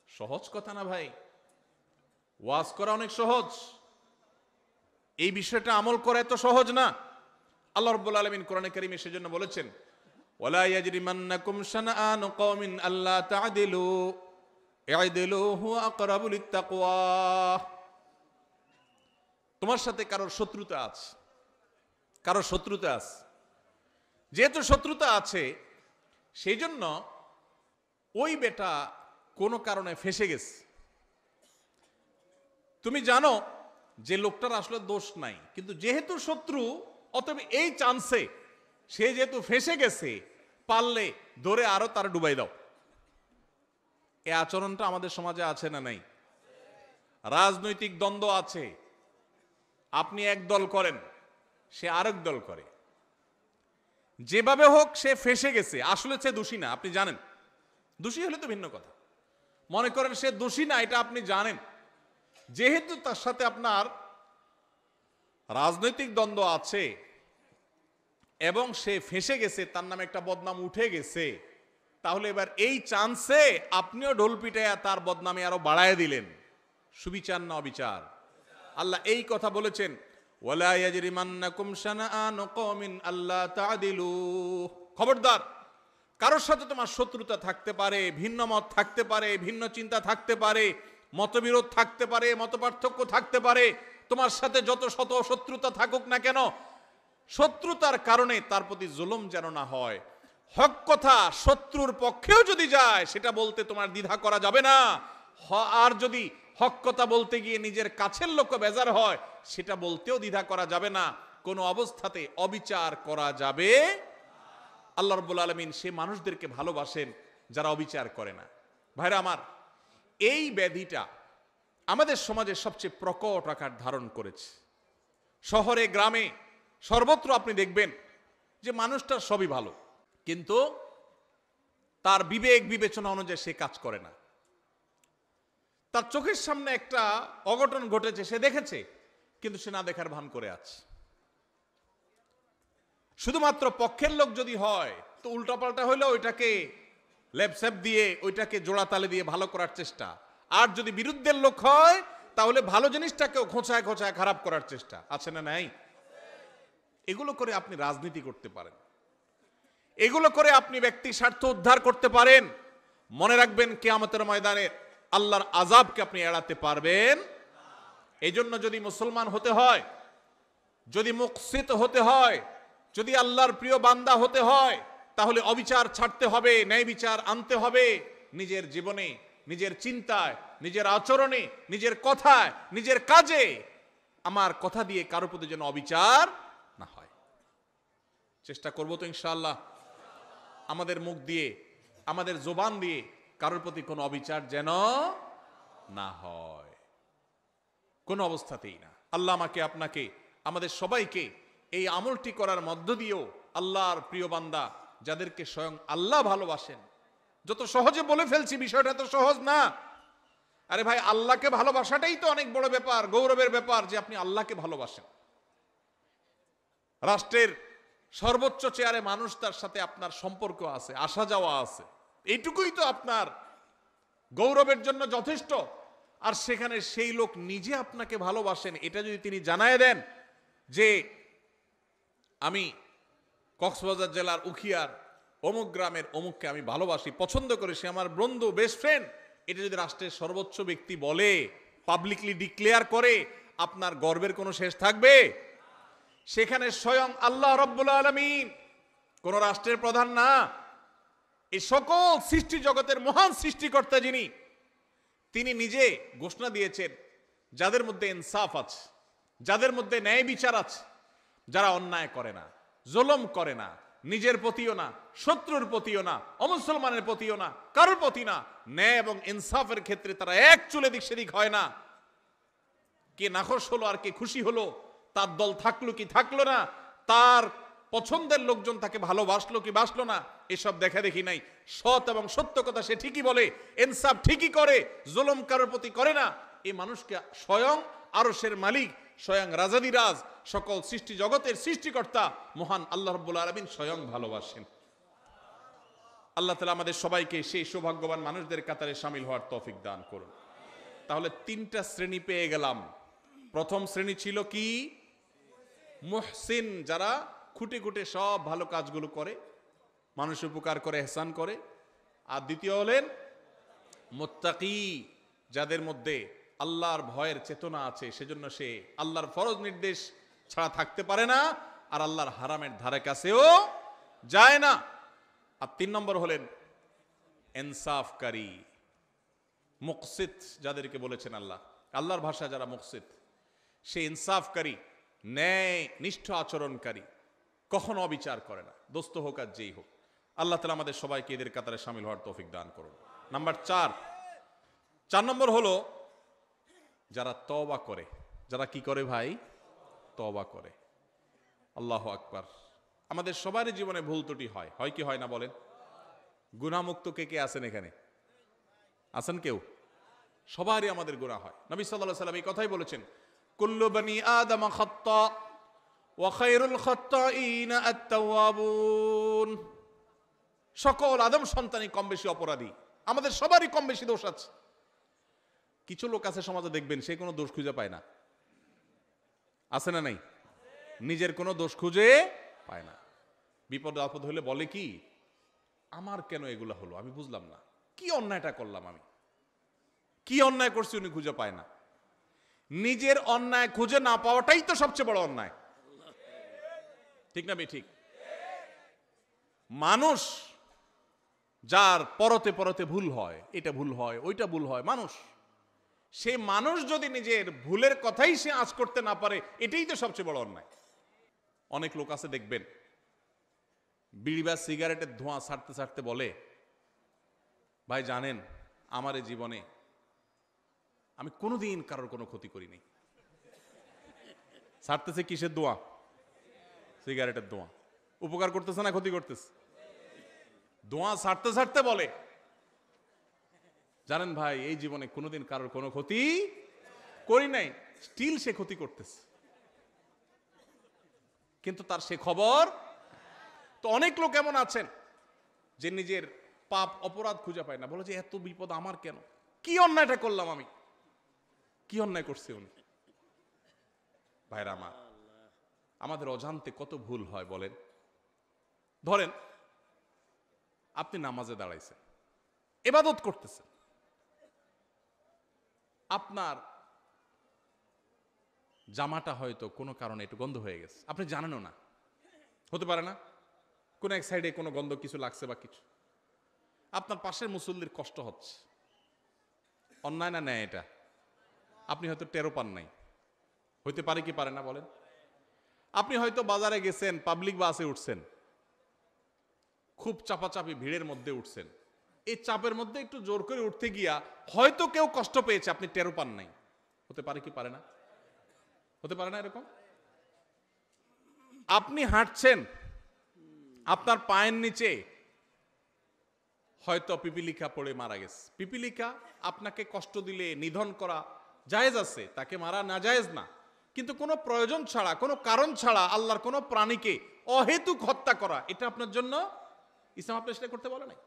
সহজ কথা না ভাই? ওয়াজ করা অনেক সহজ, এই বিষয়টা আমল করা এত সহজ না। আল্লাহ রাব্বুল আলামিন কোরআনে কারীমে সেজন্য বলেছেন, ওয়ালা ইয়াজরিমান্নাকুম শানাআনু কওমিন আল্লা তা'দিলু ই'দিলু হুয়া আকরাবু লিত-তাকওয়া। তোমার সাথে কারোর শত্রুতা আছে, কারোর শত্রুতা আছে, যেহেতু শত্রুতা আছে সেই জন্য ওই বেটা কোনো কারণে ফেঁসে গেছে। তুমি জানো যে লোকটার আসলে দোষ নাই, কিন্তু যেহেতু শত্রু, অতএব এই চান্সে সে যেহেতু ফেঁসে গেছে, পারলে ধরে আরো তার ডুবাই দাও। এই আচরণটা আমাদের সমাজে আছে না নাই? রাজনৈতিক দ্বন্দ্ব আছে, আপনি এক দল করেন, সে আরেক দল করে, যেভাবে হোক সে ফেঁসে গেছে, আসলে সে দোষী না, আপনি জানেন। দোষী হলে তো ভিন্ন কথা, মনে করেন সে দোষী না, এটা আপনি জানেন, যেহেতু তার সাথে আপনার রাজনৈতিক দ্বন্দ্ব আছে এবং সে ফেঁসে গেছে, তার নামে একটা বদনাম উঠে গেছে, তাহলে এবার এই চান্সে আপনিও ঢোল পিটাইয়া তার বদনামে আরো বাড়ায় দিলেন। সুবিচার না অবিচার? আল্লাহ এই কথা বলেছেন, ওয়ালা ইয়াজরিমান্নাকুম শানাআনু কওমিন আল্লা তা'দিলু। খবরদার, কারোর সাথে তোমার শত্রুতা থাকতে পারে, ভিন্ন মত থাকতে পারে, ভিন্ন চিন্তা থাকতে পারে, মতবিরোধ থাকতে পারে, মতপার্থক্য থাকতে পারে, তোমার সাথে যত শত শত্রুতা থাকুক না কেন, শত্রুতার কারণে তার প্রতি জুলুম যেন না হয়। হক কথা শত্রুর পক্ষেও যদি যায়, সেটা বলতে তোমার দ্বিধা করা যাবে না। আর যদি হক কথা বলতে গিয়ে নিজের কাছের লোক বেজার হয়, সেটা বলতেও দ্বিধা করা যাবে না। কোনো অবস্থাতে অবিচার করা যাবে আল্লাহ রাব্বুল আলামিন সে মানুষদেরকে ভালোবাসেন যারা অবিচার করে না। ভাইরা আমার, এই ব্যাধিটা আমাদের সমাজে সবচেয়ে প্রকট আকার ধারণ করেছে। শহরে গ্রামে সর্বত্র আপনি দেখবেন যে মানুষটার সবই ভালো, কিন্তু তার বিবেক বিবেচনা অনুযায়ী সে কাজ করে না। তার চোখের সামনে একটা অঘটন ঘটেছে, সে দেখেছে, কিন্তু সে না দেখার ভান করে আছে। শুধুমাত্র পক্ষের লোক যদি হয় তো উল্টাপাল্টা হইলে ওইটাকে লেপসেপ দিয়ে ওইটাকে জোড়াতালে দিয়ে ভালো করার চেষ্টা, আর যদি বিরুদ্ধের লোক হয় তাহলে ভালো জিনিসটাকেও খোঁচায় খোঁচায় খারাপ করার চেষ্টা। আছে না নাই? এগুলো করে আপনি রাজনীতি করতে পারেন, এগুলো করে আপনি ব্যক্তি স্বার্থ উদ্ধার করতে পারেন। মনে রাখবেন, কিয়ামতের ময়দানে আল্লাহর আযাবকে আপনি এড়াতে পারবেন। এই জন্য যদি মুসলমান হতে হয়, যদি মুকসিত হতে হয়, যদি আল্লাহর প্রিয় বান্দা হতে হয়, তাহলে অবিচার ছাড়তে হবে, ন্যায় বিচার আনতে হবে নিজের জীবনে, নিজের চিন্তায়, নিজের আচরণে, নিজের কথায়, নিজের কাজে। আমার কথা দিয়ে কারোর প্রতি যেন অবিচার না হয়। চেষ্টা করবো তো ইনশাআল্লাহ, আমাদের মুখ দিয়ে, আমাদের জবান দিয়ে কারোর প্রতি কোনো অবিচার যেন না হয়, কোনো অবস্থাতেই না। আল্লাহ আমাকে, আপনাকে, আমাদের সবাইকে এই আমলটি করার মধ্য দিয়েও আল্লাহর প্রিয় বান্দা যাদেরকে স্বয়ং আল্লাহ ভালোবাসেন। যত সহজে বলে ফেলছি, বিষয়টা তো সহজ না। আরে ভাই, আল্লাহকে ভালোবাসাটাই তো অনেক বড় ব্যাপার, গৌরবের ব্যাপার যে আপনি আল্লাহকে ভালোবাসেন। রাষ্ট্রের সর্বোচ্চ চেয়ারে মানুষ, তার সাথে আপনার সম্পর্ক আছে, আসা যাওয়া আছে, এইটুকুই তো আপনার গৌরবের জন্য যথেষ্ট। আর সেখানে সেই লোক নিজে আপনাকে ভালোবাসেন, এটা যদি তিনি জানায় দেন যে আমি কক্সবাজার জেলার উখিয়ার অমুক গ্রামের অমুককে আমি ভালোবাসি, পছন্দ করি, সে আমার বন্ধু, বেস্ট ফ্রেন্ড, এটা যদি রাষ্ট্রের সর্বোচ্চ ব্যক্তি বলে, পাবলিকলি ডিক্লেয়ার করে, আপনার গর্বের কোনো শেষ থাকবে? সেখানে স্বয়ং আল্লাহ রাব্বুল আলামিন, কোন রাষ্ট্রের প্রধান না, এই সকল সৃষ্টি জগতের মহান সৃষ্টিকর্তা যিনি, তিনি নিজে ঘোষণা দিয়েছেন যাদের মধ্যে ইনসাফ আছে, যাদের মধ্যে ন্যায় বিচার আছে, যারা অন্যায় করে না, জুলুম করে না, নিজের প্রতিও না, শত্রুর প্রতিও না, অমুসলমানের প্রতিও না, কারোর প্রতি না, ন্যায় এবং ইনসাফের ক্ষেত্রে তারা এক চুলে দিক সেদিক হয় না। কে নাখোশ হলো আর কে খুশি হলো, তার দল থাকলো কি থাকলো না, তার পছন্দের লোকজন তাকে ভালোবাসলো কি বাসলো না, এসব দেখা দেখি নাই। সৎ এবং সত্য কথা সে ঠিকই বলে, ইনসাফ ঠিকই করে, জুলুম কারোর প্রতি করে না। এই মানুষকে স্বয়ং আরশের মালিক, স্বয়ং রাজাদিরাজ, সকল সৃষ্টি জগতের সৃষ্টিকর্তা মহান আল্লাহ রাব্বুল আলামিন স্বয়ং ভালোবাসেন। আল্লাহ তাআলা আমাদের সবাইকে সেই সৌভাগ্যবান মানুষদের কাতারে শামিল হওয়ার তৌফিক দান করুন। তাহলে তিনটা শ্রেণী পেয়ে গেলাম। প্রথম শ্রেণী ছিল কি? মুহসিন, যারা খুঁটে খুঁটে সব ভালো কাজগুলো করে, মানুষ উপকার করে, ইহসান করে। আর দ্বিতীয় হলেন মুত্তাকি, যাদের মধ্যে আল্লাহর ভয়ের চেতনা আছে, সেজন্য সে আল্লাহর ফরজ নির্দেশ ছাড়া থাকতে পারে না, আর আল্লাহর হারামের ধারে কাছেও যায় না। আর 3 নম্বর হলেন ইনসাফকারী, মুকসিত, যাদেরকে বলেছেন আল্লাহ। আল্লাহর ভাষা যারা মুকসিত, সে ইনসাফকারী, ন্যায় নিষ্ঠ আচরণকারী, কখনো অবিচার করে না, দোস্ত হোক আর যেই হোক। আল্লাহ তাআলা আমাদের সবাইকে এদের কাতারে শামিল হওয়ার তৌফিক দান করুন। নাম্বার 4 নম্বর হলো যারা তওবা করে। যারা কি করে ভাই? তওবা করে। আল্লাহু আকবার। আমাদের সবারই জীবনে ভুল ত্রুটি হয়, হয় কি হয় না বলেন? গুনাহমুক্ত কে কে আছেন এখানে? আছেন কেউ? সবারই আমাদের গুনাহ হয়। নবী সাল্লাল্লাহু আলাইহি ওয়াসাল্লাম এই কথাই বলেছেন, কুল্লু বনি আদম খাত্তা ওয়া খায়রুল খাত্তাইনা আত-তাওয়াবুন। সকল আদম সন্তানই কম বেশি অপরাধী, আমাদের সবারই কম বেশি দোষ আছে। কিছু লোক আছে সমাজে, দেখবেন সে কোনো দোষ খুঁজে পায় না। আছে না নাই? নিজের কোনো দোষ খুঁজে পায় না। বিপদ আপদ হলে বলে কি, আমার কেন এগুলা হলো, আমি বুঝলাম না, কি অন্যায়টা করলাম, আমি কি অন্যায় করছি, উনি খুঁজে পায় না। নিজের অন্যায় খুঁজে না পাওয়াটাই তো সবচেয়ে বড় অন্যায়, ঠিক না ঠিক? মানুষ যার পরতে পরতে ভুল হয়, এটা ভুল হয়, ওইটা ভুল হয়, মানুষ, সে মানুষ যদি নিজের ভুলের কথাই সে আঁচ করতে না পারে, এটাই তো সবচেয়ে বড় অন্যায়। অনেক লোক আছে দেখবেন বিড়ি বা সিগারেটের ধোঁয়া ছাড়তে ছাড়তে বলে, ভাই জানেন আমার এই জীবনে আমি কোনোদিন কারোর কোনো ক্ষতি করিনি। ছাড়তেছে কিসের ধোঁয়া? সিগারেটের ধোঁয়া। উপকার করতেছে না ক্ষতি করতেছে? ধোঁয়া ছাড়তে ছাড়তে বলে, জানেন ভাই এই জীবনে কোনোদিন কারোর কোনো ক্ষতি করি নাই। স্টিল সে ক্ষতি করতেছে, কিন্তু তার সে খবর। তো অনেক লোক এমন আছেন যে নিজের পাপ অপরাধ খুঁজে পায় না, বলে যে এত বিপদ আমার কেন, কি অন্যায়টা করলাম আমি, কি অন্যায় করছে উনি। ভাইরা আমার, আমাদের অজান্তে কত ভুল হয় বলেন। ধরেন আপনি নামাজে দাঁড়াইছেন, ইবাদত করতেছেন, আপনার জামাটা হয়তো কোনো কারণে একটু গন্ধ হয়ে গেছে, আপনি জানেনও না, হতে পারে না কোন এক সাইডে কোনো গন্ধ কিছু লাগছে বা কিছু, আপনার পাশের মুসল্লির কষ্ট হচ্ছে, অন্যায় না ন্যায় এটা? আপনি হয়তো টেরো পান নাই, হইতে পারে কি পারে না বলেন? আপনি হয়তো বাজারে গেছেন, পাবলিক বাসে উঠছেন, খুব চাপাচাপি ভিড়ের মধ্যে উঠছেন, এই চাপের মধ্যে একটু জোর করে উঠতে গিয়া হয়তো কেউ কষ্ট পেয়েছে, আপনি টেরো পান নাই, হতে পারে কি পারে না? হতে পারে না এরকম? আপনি হাঁটছেন, আপনার পায়ের নিচে হয়তো পিপিলিকা পড়ে মারা গেছে। পিপিলিকা আপনাকে কষ্ট দিলে নিধন করা জায়েজ আছে, তাকে মারা না জায়েজ না, কিন্তু কোনো প্রয়োজন ছাড়া, কোনো কারণ ছাড়া আল্লাহর কোনো প্রাণীকে অহেতুক হত্যা করা, এটা আপনার জন্য ইসলাম আপনি সেটা করতে বলে নাই।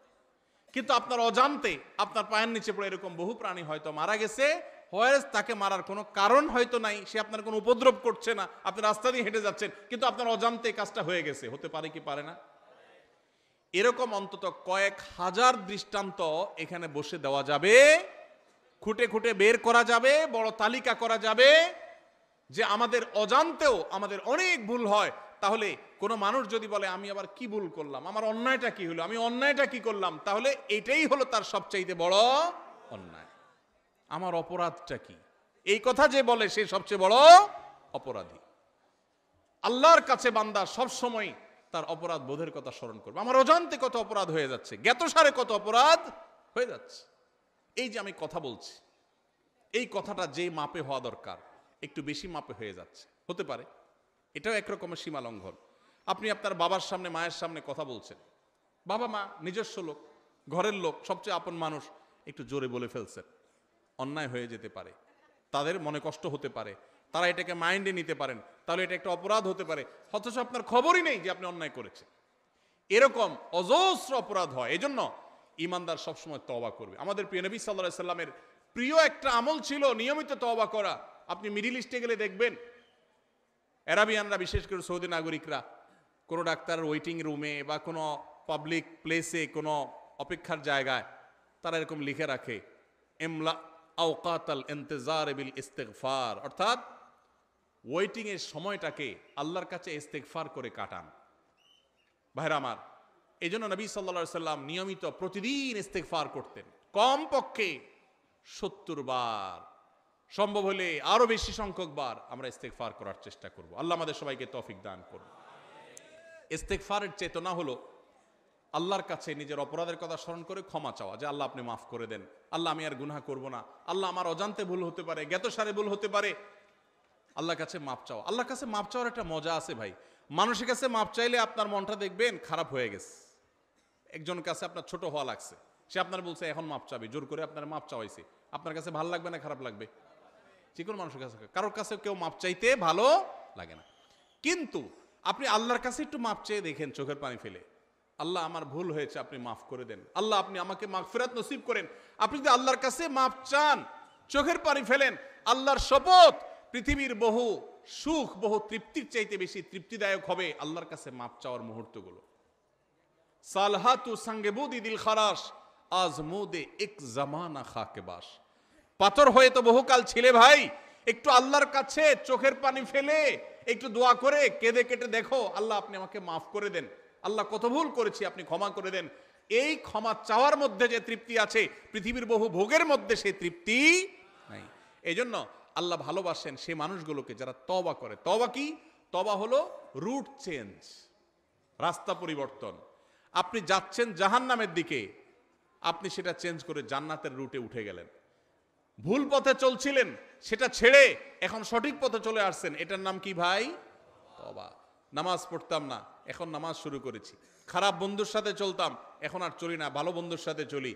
কিন্তু আপনার অজান্তে আপনার পায়ের নিচে পড়ে এরকম বহু প্রাণী হয়তো মারা গেছে, হোয়ারেস তাকে মারার কোনো কারণ হয়তো নাই, সে আপনার কোনো উপদ্রব করছে না, আপনি রাস্তা দিয়ে হেঁটে যাচ্ছেন, কিন্তু আপনার অজান্তে কাজটা হয়ে গেছে, হতে পারে কি পারে না? এরকম অন্তত কয়েক হাজার দৃষ্টান্ত এখানে বসে দেওয়া যাবে, খুঁটে খুঁটে বের করা যাবে, বড় তালিকা করা যাবে, যে আমাদের অজান্তেও আমাদের অনেক ভুল হয়। তাহলে কোনো মানুষ যদি বলে আমি আবার কি ভুল করলাম, আমার অন্যায়টা কি হলো, আমি অন্যায়টা কি করলাম, তাহলে এটাই হলো তার সবচাইতে বড় অন্যায়। আমার অপরাধটা কি, এই কথা যে বলে সে সবচেয়ে বড় অপরাধী। আল্লাহর কাছে বান্দা সব সময় তার অপরাধ বোধের কথা স্মরণ করবে। আমার অজান্তে কত অপরাধ হয়ে যাচ্ছে, জ্ঞাতসারে কত অপরাধ হয়ে যাচ্ছে। এই যে আমি কথা বলছি, এই কথাটা যে মাপে হওয়া দরকার একটু বেশি মাপে হয়ে যাচ্ছে, হতে পারে এটাও একরকমের সীমা লঙ্ঘন। আপনি আপনার বাবার সামনে মায়ের সামনে কথা বলছেন, বাবা মা নিজস্ব লোক, ঘরের লোক, সবচেয়ে আপন মানুষ, একটু জোরে বলে ফেলছেন, অন্যায় হয়ে যেতে পারে, তাদের মনে কষ্ট হতে পারে, তারা এটাকে মাইন্ডে নিতে পারেন, তাহলে এটা একটা অপরাধ হতে পারে, অথচ আপনার খবরই নেই যে আপনি অন্যায় করেছেন। এরকম অজস্র অপরাধ হয়। এজন্য ইমানদার সবসময় তওবা করবে। আমাদের প্রিয় নবী সাল্লাল্লাহু আলাইহি সাল্লামের প্রিয় একটা আমল ছিল নিয়মিত তওবা করা। আপনি মিডিল ইস্টে গেলে দেখবেন আরাবিয়ানরা, বিশেষ করে সৌদি নাগরিকরা, কোনো ডাক্তারের ওয়েটিং রুমে বা কোনো পাবলিক প্লেসে, কোনো অপেক্ষার জায়গায় তারা এরকম লিখে রাখে ইমলা আওকাতাল ইন্তিজার বিল ইস্তিগফার, অর্থাৎ ওয়েটিং এর সময়টাকে আল্লাহর কাছে ইস্তিগফার করে কাটান। ভাইরা আমার, এই জন্য নবী সাল্লাল্লাহু আলাইহি সাল্লাম নিয়মিত প্রতিদিন ইস্তিগফার করতেন, কমপক্ষে 70 বার, সম্ভব হলে আরো বেশি সংখ্যক বার আমরা ইস্তিগফার করার চেষ্টা করব। আল্লাহ আমাদের সবাইকে তৌফিক দান করুন। ইস্তিগফারের চেতনা হলো আল্লাহর কাছে নিজের অপরাধের কথা স্মরণ করে ক্ষমা চাওয়া, যে আল্লাহ আপনি মাফ করে দেন, আল্লাহ আমি আর গুনাহ করব না, আল্লাহ আমার অজান্তে ভুল হতে পারে, জ্ঞাতসারে ভুল হতে পারে, আল্লাহর কাছে মাপ চাওয়া। আল্লাহর কাছে মাপ চাওয়ার একটা মজা আছে ভাই। মানুষের কাছে মাপ চাইলে আপনার মনটা দেখবেন খারাপ হয়ে গেছে। একজনের কাছে আপনার ছোট হওয়া লাগছে, সে আপনার বলছে এখন মাপ চাবি, জোর করে আপনার মাপ চাওয়াইছে, আপনার কাছে ভালো লাগবে না খারাপ লাগবে? যে কোনো মানুষের কাছে, কারোর কাছে কেউ মাপ চাইতে ভালো লাগে না। কিন্তু আপনি আল্লাহর কাছে একটু মাপ চেয়ে দেখেন, চোখের পানি ফেলে, আল্লাহ আমার ভুল হয়েছে, আপনি মাফ করে দেন, আল্লাহ আপনি আমাকে মাগফিরাত নসিব করেন। আপনি যদি আল্লাহর কাছে মাপ চান, চোখের পানি ফেলেন, আল্লাহর শপথ, পৃথিবীর বহু সুখ, বহু তৃপ্তির চাইতে বেশি তৃপ্তিদায়ক হবে আল্লাহর কাছে মাপ চাওয়ার মুহূর্তগুলো। সালহাতু সাঙ্গেবুদি দিল খারাস আজমুদে এক জামানা খাকে বাস। পাথর হয়ে তো বহুকাল ছিলে ভাই, একটু আল্লাহর কাছে চোখের পানি ফেলে একটু দোয়া করে কেঁদে কেটে দেখো, আল্লাহ আপনি আমাকে মাফ করে দেন, আল্লাহ কত ভুল করেছি আপনি ক্ষমা করে দেন। এই ক্ষমা চাওয়ার মধ্যে যে তৃপ্তি আছে, পৃথিবীর বহু ভোগের মধ্যে সেই তৃপ্তি নাই। এই জন্য আল্লাহ ভালোবাসেন সে মানুষগুলোকে যারা তওবা করে। তওবা কি? তওবা হলো রুট চেঞ্জ। রাস্তা পরিবর্তন। আপনি যাচ্ছেন জাহান্নামের দিকে, আপনি সেটা চেঞ্জ করে জান্নাতের রুটে উঠে গেলেন। ভুল পথে চলছিলেন, সেটা ছেড়ে এখন সঠিক পথে চলে আসছেন, এটার নাম কি ভাই? তওবা। নামাজ পড়তাম না, এখন নামাজ শুরু করেছি। খারাপ বন্ধুর সাথে চলতাম, এখন আর চলি না, ভালো বন্ধুর সাথে চলি।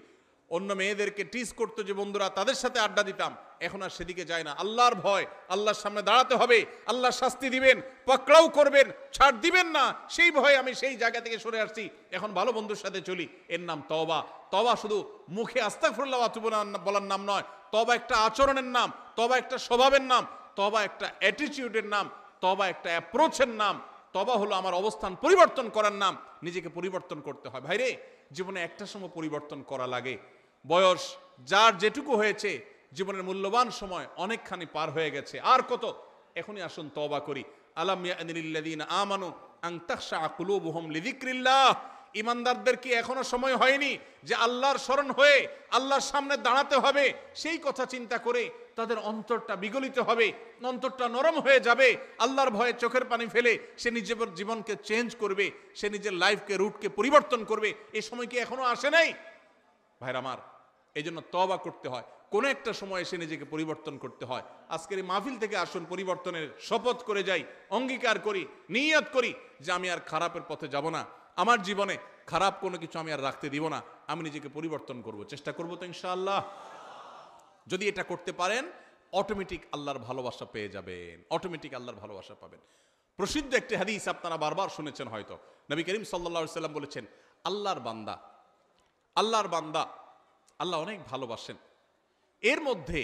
অন্য মেয়েদেরকে টিজ করতো যে বন্ধুরা, তাদের সাথে আড্ডা দিতাম, এখন আর সেদিকে যায় না। আল্লাহর ভয়, আল্লাহর সামনে দাঁড়াতে হবে, আল্লাহ শাস্তি দিবেন, পাকড়াও করবেন, ছাড় দিবেন না, সেই ভয়ে আমি সেই জায়গা থেকে সরে আসছি, এখন ভালো বন্ধুর সাথে চলি। এর নাম তওবা। তওবা শুধু মুখে আস্তাগফিরুল্লাহ ওয়া আতুবু বলার নাম নয়, তওবা একটা আচরণের নাম, তওবা একটা স্বভাবের নাম, তওবা একটা অ্যাটিটিউডের নাম, তওবা একটা অ্যাপ্রোচের নাম। তওবা হলো আমার অবস্থান পরিবর্তন করার নাম, নিজেকে পরিবর্তন করতে হয়। ভাইরে, জীবনে একটা সময় পরিবর্তন করা লাগে। বয়স যার যেটুকু হয়েছে, জীবনের মূল্যবান সময় অনেকখানি পার হয়ে গেছে, আর কত? এখনই আসুন তওবা করি। আলাম ইয়ানিল্লাযীনা আমানু আন তাখশা কুলুবুহুম লিযিকরিল্লাহ। ইমানদারদের কি এখনো সময় হয়নি যে আল্লাহর স্মরণ হয়ে আল্লাহর সামনে দাঁড়াতে হবে? সেই কথা চিন্তা করে তাদের অন্তরটা বিগলিত হবে, অন্তরটা নরম হয়ে যাবে, আল্লাহর ভয়ে চোখের পানি ফেলে সে নিজের জীবনকে চেঞ্জ করবে, সে নিজের লাইফকে, রুটকে পরিবর্তন করবে। এই সময় কি এখনো আসে নাই? ভাইরা আমার, এই জন্য তওবা করতে হয়, কোনো একটা সময় এসে নিজেকে পরিবর্তন করতে হয়। আজকের এই মাহফিল থেকে আসুন পরিবর্তনের শপথ করে যাই, অঙ্গীকার করি, নিয়ত করি যে আমি আর খারাপের পথে যাব না, আমার জীবনে খারাপ কোনো কিছু আমি আর রাখতে দিব না, আমি নিজেকে পরিবর্তন করব, চেষ্টা করব তো ইনশাআল্লাহ। যদি এটা করতে পারেন, অটোমেটিক আল্লাহর ভালোবাসা পেয়ে যাবেন, অটোমেটিক আল্লাহর ভালোবাসা পাবেন। প্রসিদ্ধ একটি হাদিস আপনারা বারবার শুনেছেন হয়তো, নবী করিম সাল্লাল্লাহু আলাইহি সাল্লাম বলেছেন, আল্লাহর বান্দা, আল্লাহর বান্দা আল্লাহ অনেক ভালোবাসেন। এর মধ্যে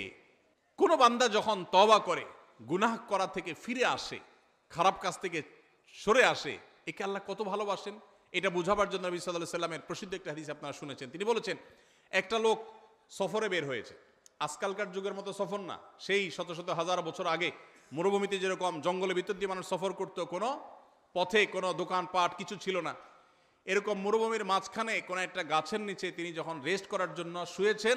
কোনো বান্দা যখন তওবা করে, গুনাহ করা থেকে ফিরে আসে, খারাপ কাজ থেকে সরে আসে, একে আল্লাহ কত ভালোবাসেন এটা বোঝাবার জন্য নবী সাল্লাল্লাহু আলাইহি সাল্লামের প্রসিদ্ধ একটা হাদিস আপনারা শুনেছেন। তিনি বলেছেন, একটা লোক সফরে বের হয়েছে, আজকালকার যুগের মতো সফর না, সেই শত শত হাজার বছর আগে মরুভূমিতে যেরকম জঙ্গলের ভিতর দিয়ে মানুষ সফর করতো, কোনো পথে কোনো দোকানপাট কিছু ছিল না, এরকম মরুভূমির মাঝখানে কোনো একটা গাছের নিচে তিনি যখন রেস্ট করার জন্য শুয়েছেন,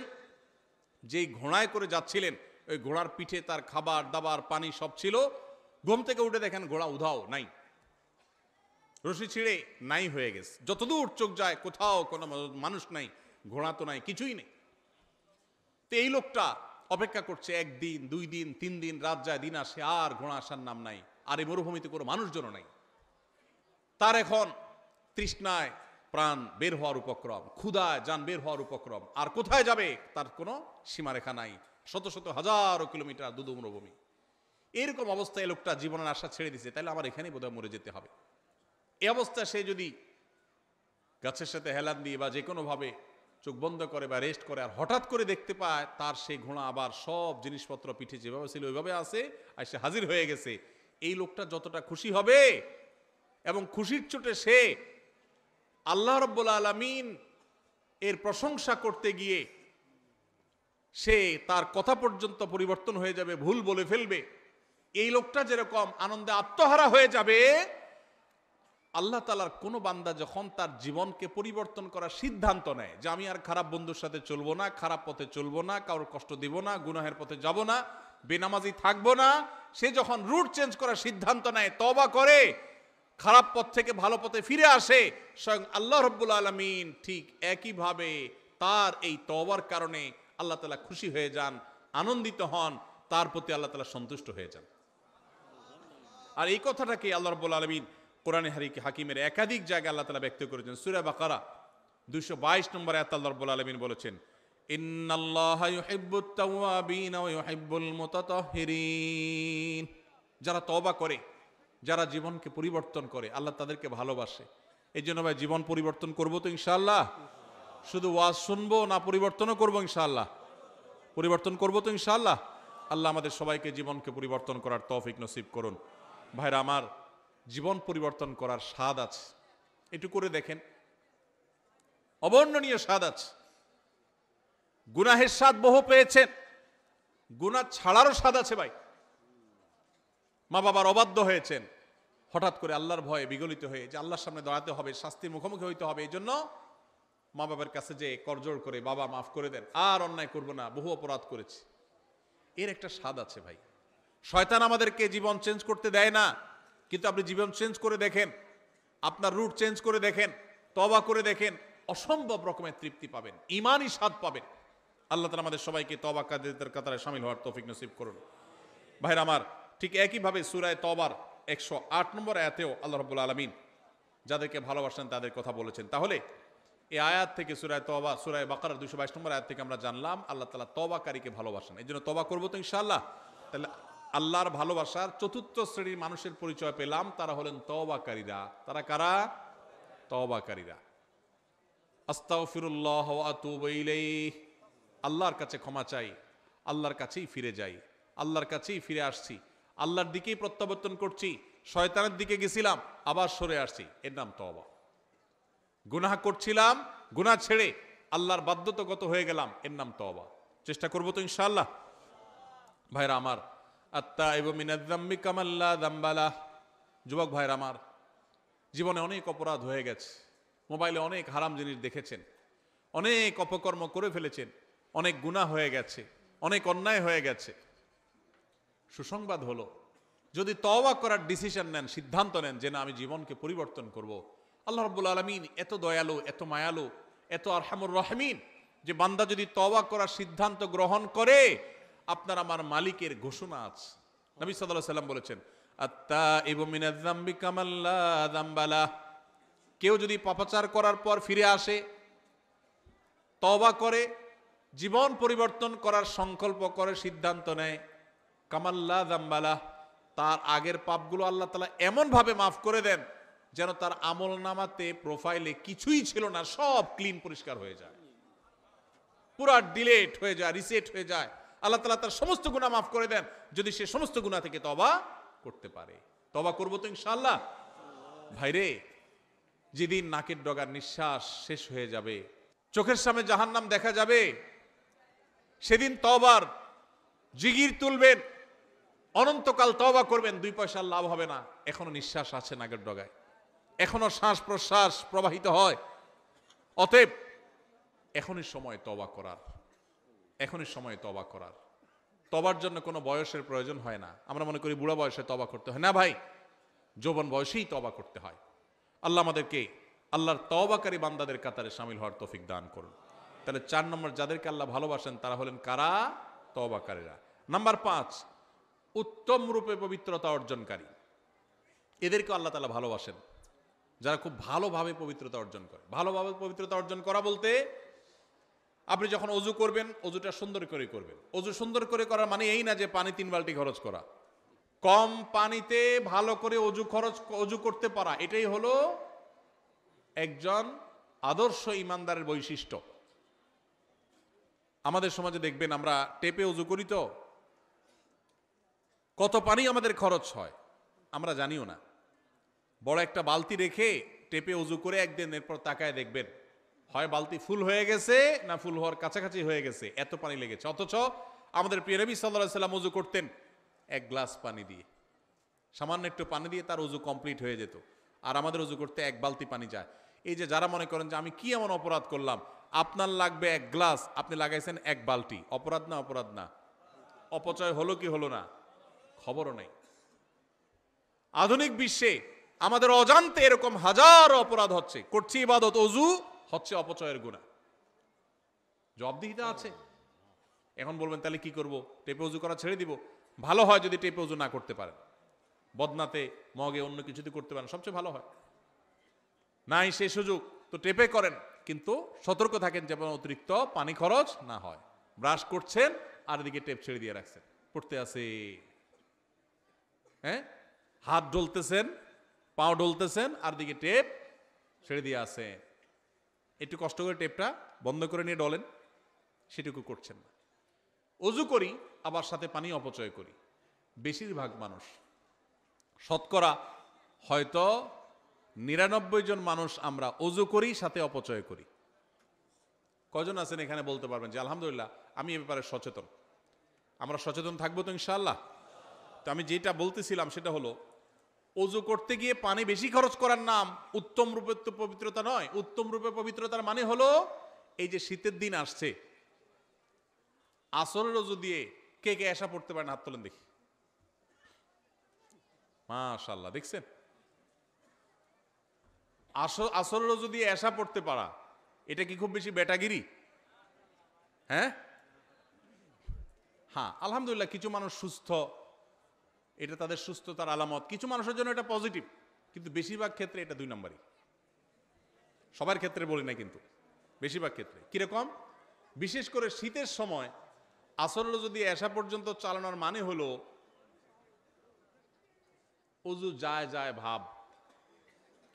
যেই ঘোড়ায় করে যাচ্ছিলেন, ওই ঘোড়ার পিঠে তার খাবার দাবার পানি সব ছিল। ঘুম থেকে উঠে দেখেন ঘোড়া উধাও, নাই, রশি ছিঁড়ে নাই হয়ে গেছে। যতদূর চোখ যায় কোথাও কোনো মানুষ নাই, ঘোড়া তো নাই, কিছুই নেই। তো এই লোকটা অপেক্ষা করছে, একদিন, 2 দিন, 3 দিন, রাত যায়, দিন আসে, আর ঘোড়া আসার নাম নাই, আর এই মরুভূমিতে কোনো মানুষজনও নাই। তার এখন তৃষ্ণায় প্রাণ বের হওয়ার উপক্রম, ক্ষুধায় যান বের হওয়ার উপক্রম, আর কোথায় যাবে তার কোনো সীমারেখা নাই, শত শত হাজারো কিলোমিটার দুদু মরুভূমি। এরকম অবস্থায় লোকটা জীবনের আশা ছেড়ে দিছে, তাহলে আমার এখানেই বোধহয় মরে যেতে হবে। এই অবস্থায় সে যদি গাছের সাথে হেলান দিয়ে বা যে কোনোভাবে চোখ বন্ধ করে বা রেস্ট করে, আর হঠাৎ করে দেখতে পায় তার সেই ঘোড়া আবার সব জিনিসপত্র পিঠে যেভাবে ছিল ওইভাবে আছে, আর সে হাজির হয়ে গেছে, এই লোকটা যতটা খুশি হবে, এবং খুশির চোটে সে আল্লাহ রাব্বুল আলামিন এর প্রশংসা করতে গিয়ে সে তার কথা পর্যন্ত পরিবর্তন হয়ে যাবে, ভুল বলে ফেলবে। এই লোকটা যেরকম আনন্দে আত্মহারা হয়ে যাবে, আল্লাহ তাআলার কোনো বান্দা যখন তার জীবনকে পরিবর্তন করার সিদ্ধান্ত নেয় যে আমি আর খারাপ বন্ধুর সাথে চলবো না, খারাপ পথে চলবো না, কারোর কষ্ট দিব না, গুনাহের পথে যাব না, বেনামাজি থাকবো না, সে যখন রুট চেঞ্জ করার সিদ্ধান্ত নেয়, তওবা করে, খারাপ পথ থেকে ভালো পথে ফিরে আসে, স্বয়ং আল্লাহ রাব্বুল আলামিন ঠিক একইভাবে তার এই তওবার কারণে আল্লাহ তাআলা খুশি হয়ে যান, আনন্দিত হন, তার প্রতি আল্লাহ তাআলা সন্তুষ্ট হয়ে যান। আর এই কথাটাকে আল্লাহ রাব্বুল আলামিন কোরআনে হাকিমের একাধিক জায়গায় আল্লাহ তাআলা ব্যক্ত করেছেন। সূরা বাকারা 222 নম্বর আয়াতে আল্লাহ রাব্বুল আলামিন বলেছেন, ইন্নাল্লাহা ইউহিব্বুত তাওয়াবিন ওয়া ইউহিব্বুল মুতাতাহহিরিন। যারা তওবা করে, যারা জীবনকে পরিবর্তন করে, আল্লাহ তাদেরকে ভালোবাসে। এই জন্য ভাই জীবন পরিবর্তন করবো তো ইনশাআল্লাহ? শুধু ওয়াজ শুনবো না, পরিবর্তনও করবো ইনশাআল্লাহ? পরিবর্তন করবো তো ইনশাআল্লাহ? আল্লাহ আমাদের সবাইকে জীবনকে পরিবর্তন করার তৌফিক নসিব করুন। ভাইরা আমার, জীবন পরিবর্তন করার স্বাদ আছে, একটু করে দেখেন, অবর্ণনীয় স্বাদ আছে। গুনাহের স্বাদ বহু পেয়েছেন, গুনাহ ছাড়ারও স্বাদ আছে ভাই। মা বাবার অবাধ্য হয়েছেন, হঠাৎ করে আল্লাহর ভয়ে বিগলিত হয়ে যে আল্লাহর সামনে দাঁড়াতে হবে, শাস্তির মুখোমুখি হইতে হবে, এই জন্য মা বাবার কাছে যে করজোড় করে, বাবা মাফ করে দেন, আর অন্যায় করব না, বহু অপরাধ করেছি, এর একটা স্বাদ আছে ভাই। শয়তান আমাদেরকে জীবন চেঞ্জ করতে দেয় না, কিন্তু আপনি জীবন চেঞ্জ করে দেখেন, আপনার রুট চেঞ্জ করে দেখেন, তওবা করে দেখেন, অসম্ভব রকমের তৃপ্তি পাবেন, ঈমানি স্বাদ পাবেন। আল্লাহ তাআলা আমাদের সবাইকে তওবাকারীদের কাতারে শামিল হওয়ার তৌফিক নসিব করুন। ভাইরা আমার, ঠিক একইভাবে সূরা তওবার 108 নম্বর আয়াতেও আল্লাহ রাব্বুল আলামিন যাদেরকে ভালোবাসেন তাদের কথা বলেছেন। তাহলে এই আয়াত থেকে সূরা তওবা, সূরা বাকারার 222 নম্বর আয়াত থেকে আমরা জানলাম আল্লাহ তাআলা তওবাকারীকে ভালোবাসেন। এই জন্য তওবা করবো তো ইনশাআল্লাহ। তাহলে আল্লাহর ভালোবাসার চতুর্থ শ্রেণীর মানুষের পরিচয় পেলাম, তারা হলেন তওবাকারীরা। তারা কারা? তওবাকারীরা। আস্তাগফিরুল্লাহ ওয়া আতুবু ইলাইহি, আল্লাহর কাছে ক্ষমা চাই, আল্লাহর কাছেই ফিরে যাই, আল্লাহর কাছেই ফিরে আসছি, আল্লাহর দিকেই প্রত্যাবর্তন করছি, শয়তানের দিকে গেছিলাম আবার সরে আসছি, এর নাম তওবা। গুনাহ করছিলাম, গুনাহ ছেড়ে আল্লাহর বাধ্যতাগত হয়ে গেলাম, এর নাম তওবা। চেষ্টা করবো তো ইনশাআল্লাহ। ভাইরা আমার, আত্তাইবু মিনাজ যামবি কামান লা যামবা লাহ। যুবক ভাইরা আমার, জীবনে অনেক অপরাধ হয়ে গেছে, মোবাইলে অনেক হারাম জিনিস দেখেছেন, অনেক অপকর্ম করে ফেলেছেন, অনেক গুনাহ হয়ে গেছে, অনেক অন্যায় হয়ে গেছে। সুসংবাদ হলো, যদি তওবা করার ডিসিশন নেন, সিদ্ধান্ত নেন যে না আমি জীবনকে পরিবর্তন করব, আল্লাহ রাব্বুল আলামিন এত দয়ালু, এত মায়ালু, এত আরহামুর রাহিমিন যে বান্দা যদি তওবা করার সিদ্ধান্ত গ্রহণ করে, আপনার আমার মালিকের ঘোষণা আছে। নবী সাল্লাল্লাহু আলাইহি সাল্লাম বলেছেন, আত্তাইবু মিনাজ যামবি কামান লা যামবা লাহ। কেউ যদি পাপাচার করার পর ফিরে আসে, তওবা করে, জীবন পরিবর্তন করার সংকল্প করে, সিদ্ধান্ত নেয়, কামান লা যামবা লাহ, তার আগের পাপগুলো আল্লাহ তাআলা এমন ভাবে মাফ করে দেন যেন তার আমলনামাতে, প্রোফাইলে কিছুই ছিল না, সব ক্লিন, পরিষ্কার হয়ে যায়, পুরা ডিলেট হয়ে যায়, রিসেট হয়ে যায়। আল্লাহ তাআলা তার সমস্ত গুনাহ মাফ করে দেন যদি সে সমস্ত গুনাহ থেকে তওবা করতে পারে। তওবা করবো তো ইনশাআল্লাহ। ভাইরে, যেদিন নাকের ডগার নিঃশ্বাস শেষ হয়ে যাবে, চোখের সামনে জাহান্নাম দেখা যাবে, সেদিন তওবার জিগির তুলবেন, অনন্তকাল তওবা করবেন, 2 পয়সার লাভ হবে না। এখনো নিঃশ্বাস আছে নাকের ডগায়, এখনো শ্বাস প্রশ্বাস প্রবাহিত হয়। অতএব এখনই সময় তওবা করার, এখনই সময় তওবা করার। তওবার জন্য কোনো বয়সের প্রয়োজন হয় না। আমরা মনে করি বুড়া বয়সে তওবা করতে হয়, না ভাই, যৌবন বয়সেই তওবা করতে হয়। আল্লাহ আমাদেরকে আল্লাহর তওবাকারী বান্দাদের কাতারে শামিল হওয়ার তৌফিক দান করুন। তাহলে 4 নম্বর, যাদেরকে আল্লাহ ভালোবাসেন তারা হলেন কারা? তওবাকারীরা। নাম্বার 5, উত্তম রূপে পবিত্রতা অর্জনকারী। এদেরকে আল্লাহ তাআলা ভালোবাসেন, যারা খুব ভালোভাবে পবিত্রতা অর্জন করে। ভালোভাবে পবিত্রতা অর্জন করা বলতে, আপনি যখন অজু করবেন, অজুটা সুন্দর করে করবেন। অজু সুন্দর করে করার মানে এই না যে পানি 3 বালতি খরচ করা। কম পানিতে ভালো করে অজু করতে পারা, এটাই হলো একজন আদর্শ ইমানদারের বৈশিষ্ট্য। আমাদের সমাজে দেখবেন আমরা টেপে অজু করি, তো কত পানি আমাদের খরচ হয় আমরা জানিও না। বড় একটা বালতি রেখে টেপে অজু করে একদিন, এরপর তাকায় দেখবেন হয় বালতি ফুল হয়ে গেছে না ফুল হওয়ার কাছাকাছি হয়ে গেছে, এত পানি লেগেছে। অথচ আমাদের প্রিয় নবী সাল্লাল্লাহু আলাইহি সাল্লাম অজু করতেন 1 গ্লাস পানি দিয়ে, সামান্য একটু পানি দিয়ে তার অজু কমপ্লিট হয়ে যেত। আর আমাদের অজু করতে 1 বালতি পানি যায়। এই যে যারা মনে করেন যে আমি কি এমন অপরাধ করলাম, আপনার লাগবে 1 গ্লাস, আপনি লাগাইছেন 1 বালতি, অপরাধ না? অপরাধ না? অপচয় হলো কি হলো না? খবরও নেই। আধুনিক বিশ্বে আমাদের অজান্তে এরকম হাজারো অপরাধ হচ্ছে, করছি ইবাদত, অজু হচ্ছে অপচয়ের গুনাহ। জবাবদিহিতা আছে। এখন বলবেন তাহলে কি করব? টেপে অজু করা ছেড়ে দিব? ভালো হয় যদি টেপে অজু না করতে পারেন, বদনাতে, মগে, অন্য কিছুতে করতে পারেন, সবচেয়ে ভালো হয়। নাই সেই সুযোগ তো টেপে করেন, কিন্তু সতর্ক থাকেন যেন অতিরিক্ত পানি খরচ না হয়। ব্রাশ করছেন আর এদিকে টেপ ছেড়ে দিয়ে রাখছেন, পড়তে আছে, হ্যাঁ, হাত ডলতেছেন, পাও ডলতেছেন, আর দিকে টেপ ছেড়ে দিয়ে আসেন। একটু কষ্ট করে টেপটা বন্ধ করে নিয়ে ডলেন, সেটুকু করছেন না। অজু করি আবার সাথে পানি অপচয় করি। বেশিরভাগ মানুষ, শতকরা হয়তো 99 জন মানুষ আমরা অজু করি সাথে অপচয় করি। কজন আছেন এখানে বলতে পারবেন যে আলহামদুলিল্লাহ আমি এ ব্যাপারে সচেতন? আমরা সচেতন থাকবো তো ইনশাআল্লাহ। তো আমি যেটা বলতেছিলাম সেটা হলো, অজু করতে গিয়ে পানি বেশি খরচ করার নাম উত্তম রূপে তো পবিত্রতা নয়। উত্তম রূপে পবিত্রতার মানে হলো, এই যে শীতের দিন আসছে, আসরের অজু দিয়ে কে কে এসা পড়তে পারেন? হাত তোলেন দেখি। মাশাআল্লাহ, দেখছেন? আসরেরও যদি এশা পড়তে পারা, এটা কি খুব বেশি বেটাগিরি? হ্যাঁ হ্যাঁ, আলহামদুলিল্লাহ কিছু মানুষ সুস্থ, এটা তাদের সুস্থতার আলামত, কিছু মানুষের জন্য এটা পজিটিভ, কিন্তু বেশিরভাগ ক্ষেত্রে এটা 2 নম্বরই। সবার ক্ষেত্রে বলি না, কিন্তু বেশিরভাগ ক্ষেত্রে। কিরকম? বিশেষ করে শীতের সময় আসরেরও যদি এশা পর্যন্ত চালানোর মানে হলো অজু যায় যায় ভাব,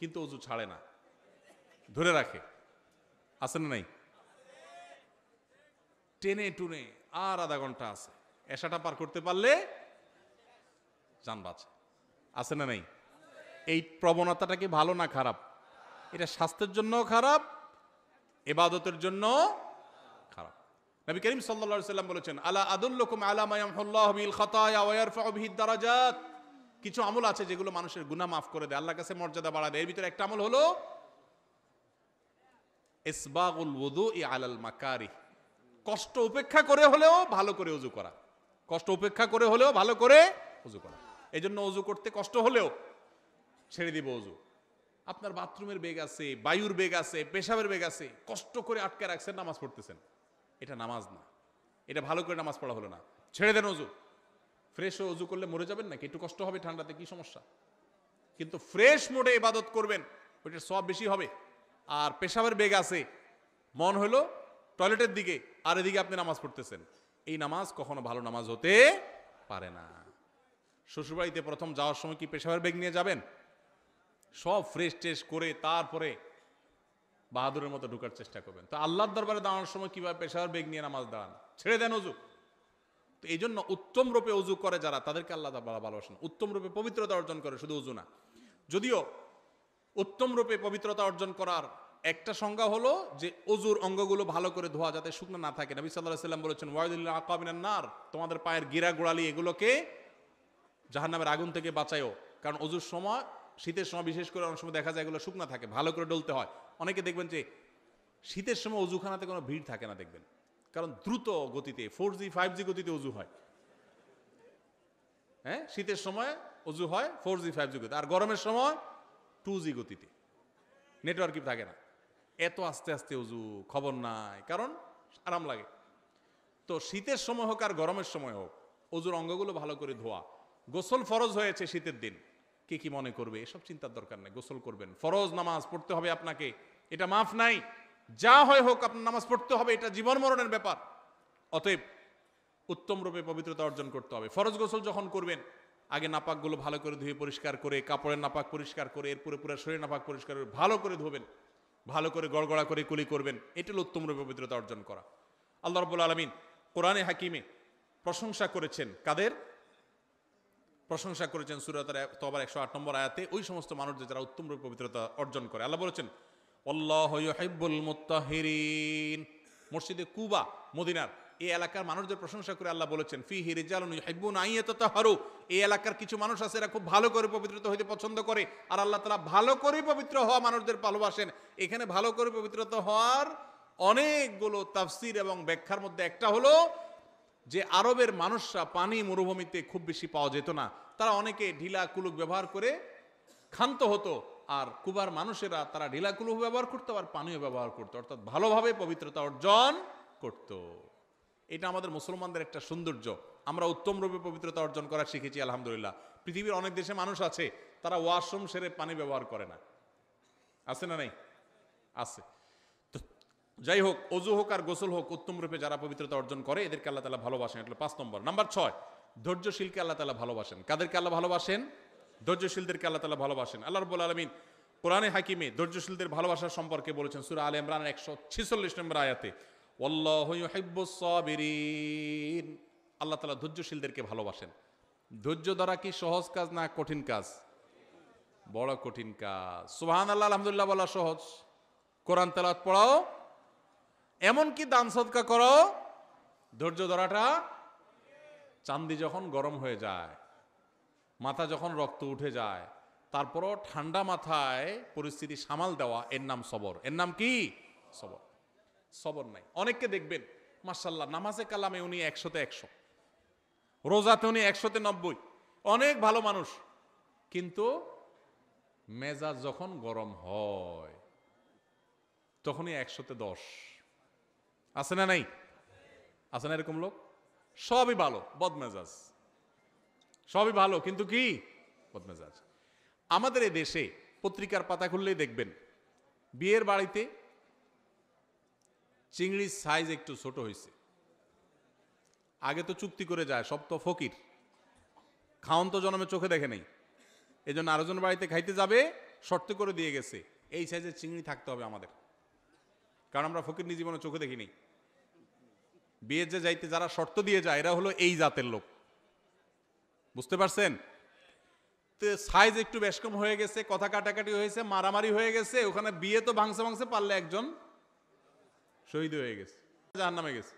কিন্তু অজু ছাড়ে না, ধরে রাখে। আছে না নাই? টেনে টুনে আর আধা ঘন্টা আছে, এশাটা পার করতে পারলে জান বাঁচে। আছে না নাই? এই প্রবণতাটা কি ভালো না খারাপ? এটা স্বাস্থ্যের জন্য খারাপ, ইবাদতের জন্য খারাপ। নবী করিম সাল্লাল্লাহু আলাইহি ওয়াসাল্লাম বলেছেন, আলা আদুল্লুকুম আলা মা ইয়ামহুল্লাহু বিল খাতায়া ওয়া ইয়ারফাউ বিহি দারাজাত। কিছু আমল আছে যেগুলো মানুষের গুনাহ মাফ করে দেয়, আল্লাহর কাছে মর্যাদা বাড়ায় দেয়। এর ভিতরে একটা আমল হলো ইসবাগুল ওযুই আলাল মাকারিহ। কষ্ট উপেক্ষা করে হলেও ভালো করে ওযু করা, কষ্ট উপেক্ষা করে হলেও ভালো করে ওযু করা। এই জন্য ওযু করতে কষ্ট হলেও ছেড়ে দিব ওযু। আপনার বাথরুমের বেগ আছে, বায়ুর বেগ আছে, পেশাবের বেগ আছে, কষ্ট করে আটকে রাখছেন, নামাজ পড়তেছেন, এটা নামাজ না, এটা ভালো করে নামাজ পড়া হলো না, ছেড়ে দেন ওযু। ফ্রেশ হয়ে ওযু করলে মরে যাবেন নাকি? একটু কষ্ট হবে ঠান্ডাতে, কি সমস্যা? কিন্তু ফ্রেশ মোডে ইবাদত করবেন, ওইটার সওয়াব বেশি হবে। আর পেশাবের বেগ আছে, মন হলো টয়লেটের দিকে, আর এদিকে আপনি নামাজ পড়তেছেন, এই নামাজ কখনো ভালো নামাজ হতে পারে না। শ্বশুরবাড়িতে প্রথম যাওয়ার সময় কি পেশাবের বেগ নিয়ে যাবেন? সব ফ্রেশ ট্রেশ করে তারপরে বাহাদুরের মতো ঢোকার চেষ্টা করবেন। তো আল্লাহর দরবারে দাঁড়ানোর সময় কিভাবে পেশাবের বেগ নিয়ে নামাজ দাঁড়ান? ছেড়ে দেন ওযু। তো এই জন্য উত্তম রূপে ওযু করে যারা, তাদেরকে আল্লাহ তাআলা ভালোবাসেন। উত্তম রূপে পবিত্রতা অর্জন করে, শুধু ওযু না। যদিও উত্তম রূপে পবিত্রতা অর্জন করার একটা সংজ্ঞা হলো যে ওযুর অঙ্গগুলো ভালো করে ধোয়া, যাতে শুকনো না থাকে। নবী সাল্লাল্লাহু আলাইহি ওয়াসাল্লাম বলেছেন, ওয়াইদুল আকাবিনান নার, তোমাদের পায়ের গিরা গোড়ালি এগুলোকে জাহান্নামের আগুন থেকে বাঁচায়ও। কারণ ওযুর সময়, শীতের সময় বিশেষ করে অনেক সময় দেখা যায় এগুলো শুকনো থাকে, ভালো করে ডলতে হয়। অনেকে দেখবেন যে শীতের সময় ওযুখানাতে কোনো ভিড় থাকে না, দেখবেন, কারণ দ্রুত গতিতে 4G 5G গতিতে ওযু হয়। হ্যাঁ, শীতের সময় ওযু হয় 4G 5G গতিতে, আর গরমের সময় 2G গতিতে, নেটওয়ার্কই থাকে না। এত আস্তে আস্তে ওযু, খবর নাই, কারণ আরাম লাগে। তো শীতের সময় হোক আর গরমের সময় হোক, ওযুর অঙ্গগুলো ভালো করে ধোয়া। গোসল ফরজ হয়েছে শীতের দিন, কে কি মনে করবে এসব চিন্তার দরকার নেই, গোসল করবেন। ফরজ নামাজ পড়তে হবে আপনাকে, এটা মাফ নাই। যা হয় হোক আপনার নামাজ পড়তে হবে, এটা জীবন মরণের ব্যাপার। অতএব উত্তম রূপে পবিত্রতা অর্জন করতে হবে। ফরজ গোসল যখন করবেন, আগে নাপাকগুলো ভালো করে ধুয়ে পরিষ্কার করে, কাপড়ের নাপাক পরিষ্কার করে, এরপরে পুরো শরীরের নাপাক পরিষ্কার করে ভালো করে ধোবেন, ভালো করে গড়গড়া করে কুলি করবেন। এটা হলো উত্তম রূপে পবিত্রতা অর্জন করা। আল্লাহ রাব্বুল আলামিন কোরআনে হাকিমে প্রশংসা করেছেন কাদের? প্রশংসা করেছেন সূরা তাওবার 108 নম্বর আয়াতে ওই সমস্ত মানুষদের যারা উত্তম রূপে পবিত্রতা অর্জন করে। আল্লাহ বলেছেন, আল্লাহু ইউহিব্বুল মুত্তাহিরিন। মসজিদে কুবা, মদিনার এই এলাকার মানুষদের প্রশংসা করে আল্লাহ বলেছেন, ফিহি রিজালুন ইউহিব্বুনা আন ইয়াতাতাহারু। এই এলাকার কিছু মানুষ আছে, এরা খুব ভালো করে পবিত্রতা হইতে পছন্দ করে, আর আল্লাহ তাআলা ভালো করে পবিত্র হওয়া মানুষদের ভালোবাসেন। এখানে ভালো করে পবিত্রতা হওয়ার অনেকগুলো তাফসীর এবং ব্যাখ্যার মধ্যে একটা হলো যে আরবের মানুষরা পানি মরুভূমিতে খুব বেশি পাওয়া যেত না, তারা অনেকে ঢিলা কুলুক ব্যবহার করে ক্ষান্ত হতো, আর কুবার মানুষেরা তারা ঢিলা কুলুক ব্যবহার করতো আর পানিও ব্যবহার করতো, অর্থাৎ ভালোভাবে পবিত্রতা অর্জন করত। এটা আমাদের মুসলমানদের একটা সৌন্দর্য, আমরা উত্তম রূপে পবিত্রতা অর্জন করা শিখেছি আলহামদুলিল্লাহ। পৃথিবীর অনেক দেশে মানুষ আছে তারা ওয়াশরুম সেরে পানি ব্যবহার করে না, আছে না নাই? আছে। যাই হোক, ওযু হোক আর গোসল হোক, উত্তম রূপে যারা পবিত্রতা অর্জন করে এদেরকে আল্লাহ তাআলা ভালোবাসেন। এটা 5 নম্বর। নাম্বার 6, ধৈর্যশীলকে আল্লাহ তাআলা ভালোবাসেন। কাদেরকে আল্লাহ ভালোবাসেন? ধৈর্যশীলদেরকে আল্লাহ তাআলা ভালোবাসেন। আল্লাহ রাব্বুল আলামিন কোরআনে হাকিমে ধৈর্যশীলদের ভালোবাসা সম্পর্কে বলেছেন সূরা আলে ইমরানের 146 নম্বর আয়াতে, ওয়াল্লাহু ইউহিব্বুস সাবিরিন। আল্লাহ তাআলা ধৈর্যশীলদেরকে ভালোবাসেন। ধৈর্য ধরা কি সহজ কাজ না কঠিন কাজ? বড় কঠিন কাজ। সুবহানাল্লাহ, আলহামদুলিল্লাহ বলা সহজ, কোরআন তেলাওয়াত পড়াও, এমনকি দান সদকা করো, ধৈর্য ধরাটা চান্দি যখন গরম হয়ে যায়, মাথা যখন রক্ত উঠে যায়, তারপরও ঠান্ডা মাথায় পরিস্থিতি সামাল দেওয়া, এর নাম সবর। এর নাম কি? সবর। সবর নাই। অনেককে দেখবেন মাশাআল্লাহ নামাজে কালামে উনি 100তে 100, রোজাতে উনি 100তে 90, অনেক ভালো মানুষ, কিন্তু মেজাজ যখন গরম হয় তখনই 100-10 আছে না নাই? আছে না এরকম লোক? সবই ভালো, বদমেজাজ, সবই ভালো, কিন্তু কি বদমেজাজ। আমাদের এই দেশে পত্রিকার পাতা খুললেই দেখবেন বিয়ের বাড়িতে চিংড়ির সাইজ একটু ছোট হয়েছে। আগে তো চুক্তি করে যায়, সব তো ফকির, খাওন তো জন্মে চোখে দেখে নেই, এই জন্য আরেকজন বাড়িতে খাইতে যাবে, শর্ত করে দিয়ে গেছে এই সাইজের চিংড়ি থাকতে হবে আমাদের, কারণ আমরা ফকির নিজ জীবনে চোখে দেখিনি। বিয়ের যে যাইতে যারা শর্ত দিয়ে যায় এরা হলো এই জাতের লোক, বুঝতে পারছেন? তো সাইজ একটু বেশ কম হয়ে গেছে, কথা কাটাকাটি হয়েছে, মারামারি হয়ে গেছে, ওখানে বিয়ে তো ভাঙছে পারলে একজন শহীদ হয়ে গেছে, জাহান্নামে গেছে।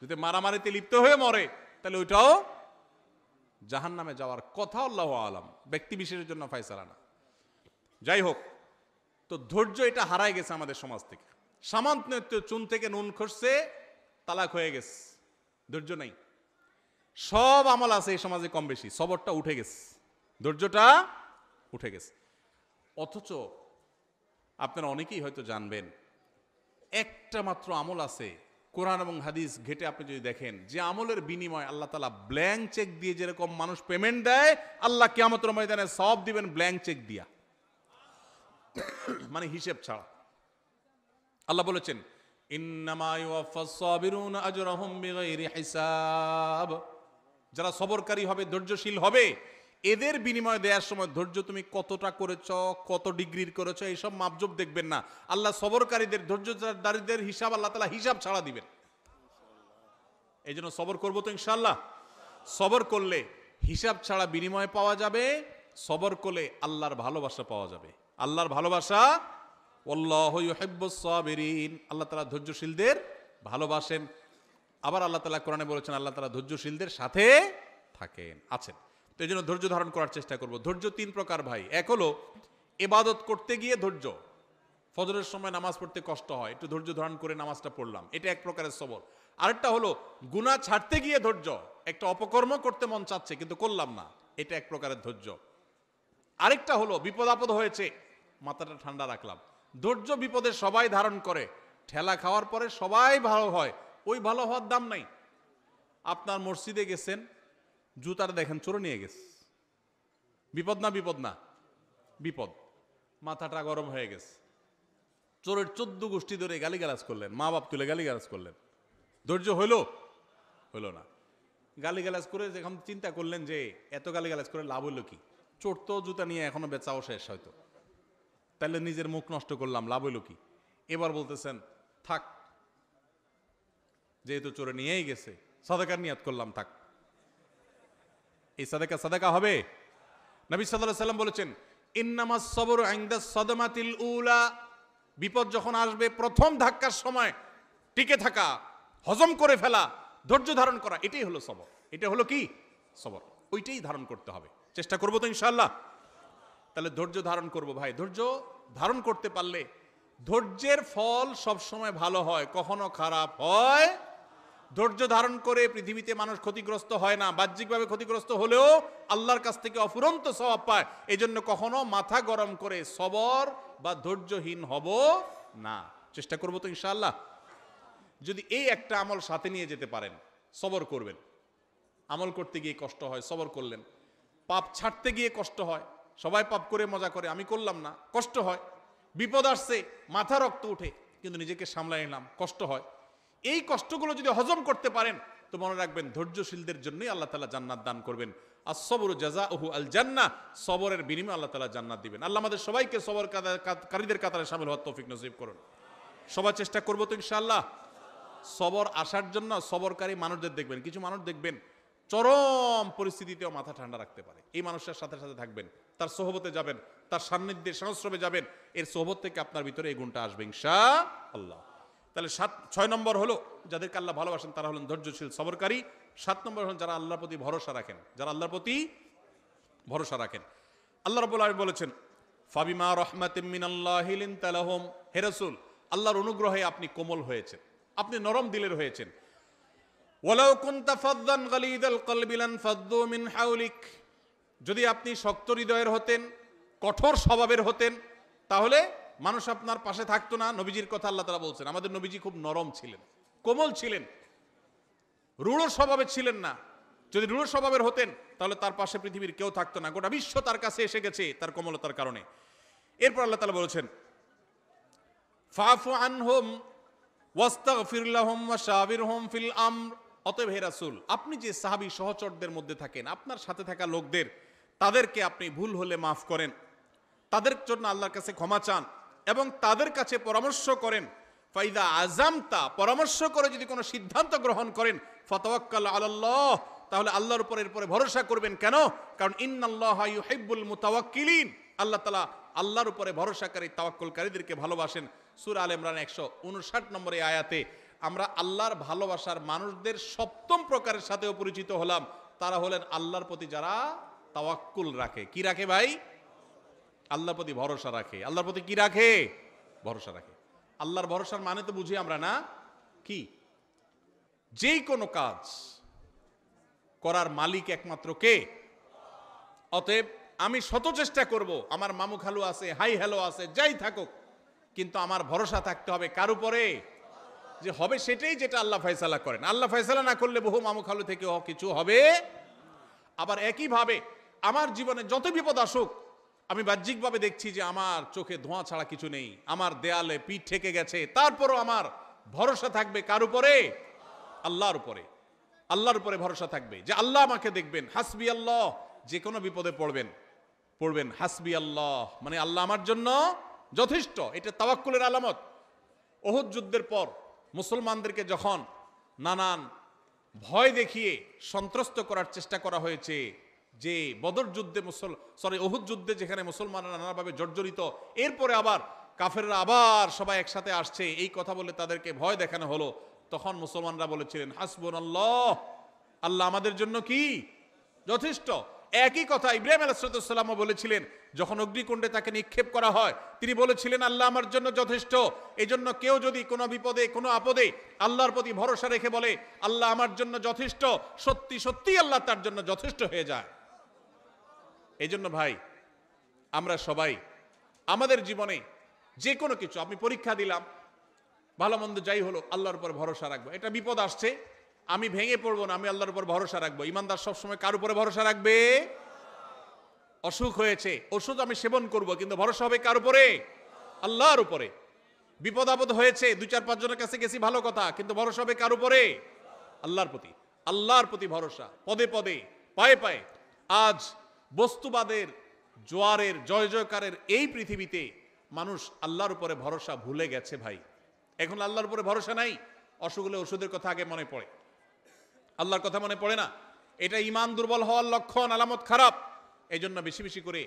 যদি মারামারিতে লিপ্ত হয়ে মরে তাহলে ওইটাও জাহান্নামে যাওয়ার কথা, আল্লাহু আলাম, ব্যক্তি বিশেষের জন্য ফয়সালা না। যাই হোক, তো ধৈর্য এটা হারায় গেছে আমাদের সমাজ থেকে। সামান্য চুন থেকে নুন খসছে, তালাক হয়ে গেছে, ধৈর্য নাই। সব আমল আছে এই সমাজে কম বেশি, সবরটা উঠে গেছে, ধৈর্যটা উঠে গেছে। অথচ আপনারা অনেকেই হয়তো জানবেন একটা মাত্র আমল আছে কোরআন এবং হাদিস ঘেটে আপনি যদি দেখেন, যে আমলের বিনিময় আল্লাহ তাআলা ব্ল্যাঙ্ক চেক দিয়ে যেরকম মানুষ পেমেন্ট দেয়, আল্লাহ কিয়ামতের ময়দানে সওয়াব দিবেন ব্ল্যাঙ্ক চেক দিয়া, মানে হিসেব ছাড়া। আল্লাহ বলেছেন ইন্নামা ইউওয়াফাস সাবিরুনা আজরাহুম বিগাইরি হিসাব, যারা সবরকারী হবে, ধৈর্যশীল হবে, এদের বিনিময় দেওয়ার সময় ধৈর্য তুমি কতটা করেছ, কত ডিগ্রির করেছ, এইসব মাপজোপ দেখবেন না। আল্লাহ সবরকারীদের, ধৈর্যধারীদের হিসাব আল্লাহ তাআলা হিসাব ছাড়া দিবেন। এই জন্য সবর করবো তো ইনশাআল্লাহ। সবর করলে হিসাব ছাড়া বিনিময় পাওয়া যাবে, সবর করলে আল্লাহর ভালোবাসা পাওয়া যাবে। আল্লাহর ভালোবাসা, ওয়াল্লাহু ইউহিব্বুস সাবিরিন, আল্লাহ তাআলা ধৈর্যশীলদের ভালোবাসেন। আবার আল্লাহ তাআলা কোরআনে বলেছেন আল্লাহ তাআলা ধৈর্যশীলদের সাথে থাকেন, আছেন। তো এই জন্য ধৈর্য ধারণ করার চেষ্টা করব। ধৈর্য 3 প্রকার ভাই। এক হলো ইবাদত করতে গিয়ে ধৈর্য, ফজরের সময় নামাজ পড়তে কষ্ট হয়, একটু ধৈর্য ধারণ করে নামাজটা পড়লাম, এটা এক প্রকারের সবর। আরেকটা হলো গুনাহ ছাড়তে গিয়ে ধৈর্য, একটা অপকর্ম করতে মন চাচ্ছে কিন্তু করলাম না, এটা এক প্রকারের ধৈর্য। আরেকটা হলো বিপদ আপদ হয়েছে, মাথাটা ঠান্ডা রাখলাম। ধৈর্য বিপদে সবাই ধারণ করে, ঠেলা খাওয়ার পরে সবাই ভালো হয়, ওই ভালো হওয়ার দাম নাই। আপনার মসজিদে গেছেন, জুতার দেখেন চোরে নিয়ে গেছে, বিপদ না? বিপদ না? বিপদ। মাথাটা গরম হয়ে গেছে, চোরের 14 গোষ্ঠী ধরে গালিগালাজ করলেন, মা বাপ তুলে গালিগালাজ করলেন, ধৈর্য হইল? হইল না। গালিগালাজ করে যখন চিন্তা করলেন যে এত গালিগালাজ করে লাভ হইল কি, চোর তো জুতা নিয়ে এখনো বেচাও শেষ হয়তো, তাহলে নিজের মুখ নষ্ট করলাম, লাভ হইল কি? এবার বলতেছেন থাক, যেহেতু চোরে নিয়েই গেছে, সাদাকার নিয়াত করলাম, থাক। এই সাদাকা হবে? নবী সাল্লাল্লাহু আলাইহি ওয়াসাল্লাম বলেছেন ইন্নামাস সাবরু ইনদাস সাদমাতিল উলা, বিপদ যখন আসবে প্রথম ধাক্কার সময় টিকে থাকা, হজম করে ফেলা, ধৈর্য ধারণ করা, এটাই হলো সবর। এটা হলো কি? সবর। ওইটাই ধারণ করতে হবে, চেষ্টা করবো তো ইনশাআল্লাহ। তাহলে ধৈর্য ধারণ করব ভাই। ধৈর্য ধারণ করতে পারলে ধৈর্যের ফল সব সময় ভালো হয়, কখনো খারাপ হয়। ধৈর্য ধারণ করে পৃথিবীতে মানুষ ক্ষতিগ্রস্ত হয় না, বাহ্যিকভাবে ক্ষতিগ্রস্ত হলেও আল্লাহর কাছ থেকে অফুরন্ত সওয়াব পায়। এই জন্য কখনো মাথা গরম করে সবর বা ধৈর্যহীন হব না, চেষ্টা করবো তো ইনশাআল্লাহ। যদি এই একটা আমল সাথে নিয়ে যেতে পারেন, সবর করবেন। আমল করতে গিয়ে কষ্ট হয়, সবর করলেন। পাপ ছাড়তে গিয়ে কষ্ট হয়, সবাই পাপ করে মজা করে, আমি করলাম না, কষ্ট হয়। বিপদ আসছে, মাথা রক্ত উঠে, কিন্তু নিজেকে সামলাই নিলাম, কষ্ট হয়। এই কষ্টগুলো যদি হজম করতে পারেন তো মনে রাখবেন ধৈর্যশীলদের জন্যই আল্লাহ তাআলা জান্নাত দান করবেন। আস-সাবরু জাযাউহু আল জান্নাহ, সবরের বিনিময়ে আল্লাহ তাআলা জান্নাত দিবেন। আল্লাহ আমাদের সবাইকে সবরকারীদের কাতারে শামিল হওয়ার তৌফিক নসিব করুন। সবাই চেষ্টা করব তো ইনশাআল্লাহ। সবর আসার জন্য সবরকারী মানুষদের দেখবেন, কিছু মানুষ দেখবেন চরম পরিস্থিতিতেও মাথা ঠান্ডা রাখতে পারে। এই মানুষের সাথে সাথে থাকবেন, তার সোহবতে যাবেন, তার সান্নিধ্যে সংস্রবে যাবেন, এর সোহবত থেকে আপনার ভিতরে এই গুণটা আসবে ইনশাআল্লাহ। তাহলে 6 নম্বর হলো যাদেরকে আল্লাহ ভালোবাসেন তারা হলেন ধৈর্যশীল সবরকারী। 7 নম্বর হলেন যারা আল্লাহর প্রতি ভরসা রাখেন, যারা আল্লাহর প্রতি ভরসা রাখেন। আল্লাহ রাব্বুল আলামিন বলেছেন ফাবিমা রাহমাতিম মিনাল্লাহি লিনতা লাহুম, হে রাসূল আল্লাহর অনুগ্রহে আপনি কোমল হয়েছেন, আপনি নরম দিলের হয়েছেন। ওয়ালাউ কুনতা ফাযযান গালিদাল কলবি লানফাদ্দু মিন হাওলিক, যদি আপনি শক্ত হৃদয়ের হতেন, কঠোর স্বভাবের হতেন, তাহলে মানুষ আপনার পাশে থাকতো না। নবীজির কথা আল্লাহ তাআলা বলছেন, আমাদের নবীজি খুব নরম ছিলেন, কোমল ছিলেন, রূঢ় স্বভাবের ছিলেন না। যদি রূঢ় স্বভাবের হতেন তাহলে তার পাশে পৃথিবীর কেউ থাকতো না, গোটা বিশ্ব তার কাছে এসে গেছে তার কোমলতার কারণে। এরপর আল্লাহ তাআলা বলেছেন, ফাফু আনহুম ওয়াস্তাগফির লাহুম ওয়াশাবিরহুম ফিল আমর। অতএব হে রাসূল, আপনি যে সাহাবী সহচরদের মধ্যে থাকেন, আপনার সাথে থাকা লোকদের, তাদেরকে আপনি ভুল হলে মাফ করেন, তাদের জন্য আল্লাহর কাছে ক্ষমা চান এবং তাদের কাছে পরামর্শ করেন। ফাইদা আযামতা, পরামর্শ করে যদি কোনো সিদ্ধান্ত গ্রহণ করেন, ফাতাওয়াক্কাল আলাল্লাহ, তাহলে আল্লাহর উপর এরপরে ভরসা করবেন। কেন? কারণ ইন্নাল্লাহা ইউহিব্বুল মুতাওয়াক্কিলিন, আল্লাহ তাআলা আল্লাহর উপরে ভরসাকারী তাওয়াক্কুলকারীদেরকে ভালোবাসেন। সূরা আলে ইমরান 159 নম্বর আয়াতে আমরা আল্লাহর ভালোবাসার মানুষদের সপ্তম প্রকারের সাথেও পরিচিত হলাম। তারা হলেন আল্লাহর প্রতি যারা তাওয়াক্কুল রাখে। কি রাখে ভাই? আল্লাহর প্রতি ভরসা রাখে। আল্লাহর প্রতি কি রাখে? ভরসা রাখে। আল্লাহর ভরসার মানে তো বুঝি আমরা না, কি? যেই কোনো কাজ করার মালিক একমাত্র কে? অতএব আমি শত চেষ্টা করব, আমার মামু খালু আছে, হাই হ্যালো আছে, যাই থাকুক, কিন্তু আমার ভরসা থাকতে হবে কার উপরে? যে হবে সেটাই যেটা আল্লাহ ফয়সালা করেন। আল্লাহ ফয়সালা না করলে বহু মামু খালু থেকে কিছু হবে। আবার একইভাবে আমার জীবনে যত বিপদ আসুক, আমি বাহ্যিকভাবে দেখছি যে আমার চোখে ধোঁয়া ছাড়া কিছু নেই, আমার দেয়ালে পিঠ ঠেকে গেছে, তারপরও আমার ভরসা থাকবে কার উপরে? আল্লাহর উপরে। আল্লাহর উপরে ভরসা থাকবে যে আল্লাহ আমাকে দেখবেন। হাসবি আল্লাহ, যে কোনো বিপদে পড়বেন হাসবি আল্লাহ, মানে আল্লাহ আমার জন্য যথেষ্ট। এটা তাওয়াক্কুলের আলামত। উহুদ যুদ্ধের পর মুসলমানদেরকে যখন নানান ভয় দেখিয়ে সন্ত্রস্ত করার চেষ্টা করা হয়েছে, যে বদর যুদ্ধে উহুদ যুদ্ধে যেখানে মুসলমানরা নানাভাবে জর্জরিত, এরপরে আবার কাফেররা আবার সবাই একসাথে আসছে, এই কথা বলে তাদেরকে ভয় দেখানো হলো, তখন মুসলমানরা বলেছিলেন হাসবুনাল্লাহ, আল্লাহ আমাদের জন্য কি যথেষ্ট। একই কথা ইব্রাহিম আলাইহিস সালামও বলেছিলেন, যখন অগ্নিকুণ্ডে তাকে নিক্ষেপ করা হয়, তিনি বলেছিলেন আল্লাহ আমার জন্য যথেষ্ট। এই জন্য কেউ যদি কোনো বিপদে কোনো আপদে আল্লাহর প্রতি ভরসা রেখে বলে আল্লাহ আমার জন্য যথেষ্ট, সত্যি সত্যি আল্লাহ তার জন্য যথেষ্ট হয়ে যায়। এই জন্য ভাই, আমরা সবাই আমাদের জীবনে যে কোনো কিছু, আপনি পরীক্ষা দিলাম, ভালো মন্দ যাই হলো, আল্লাহর উপর ভরসা রাখবো। এটা বিপদ আসছে, আমি ভেঙে পড়বো না, আমি আল্লাহর উপর ভরসা রাখবো। ইমানদার সবসময় কার উপরে ভরসা রাখবে? অসুখ হয়েছে, ওষুধ আমি সেবন করব, কিন্তু ভরসা হবে কার উপরে? আল্লাহর উপরে। বিপদ আপদ হয়েছে, 2-4-5 জনের কাছে গেছি, ভালো কথা, কিন্তু ভরসা হবে কার উপরে? আল্লাহর প্রতি। আল্লাহর প্রতি ভরসা, পদে পদে, পায়ে পায়ে। আজ বস্তুবাদের জোয়ারের, জয় জয়কারের এই পৃথিবীতে মানুষ আল্লাহর উপরে ভরসা ভুলে গেছে ভাই। এখন আল্লাহর উপরে ভরসা নাই, অসুখ হলে ওষুধের কথা আগে মনে পড়ে, আল্লাহর কথা মনে পড়ে না। এটা ঈমান দুর্বল হওয়ার লক্ষণ, আলামত খারাপ। এই জন্য বেশি বেশি করে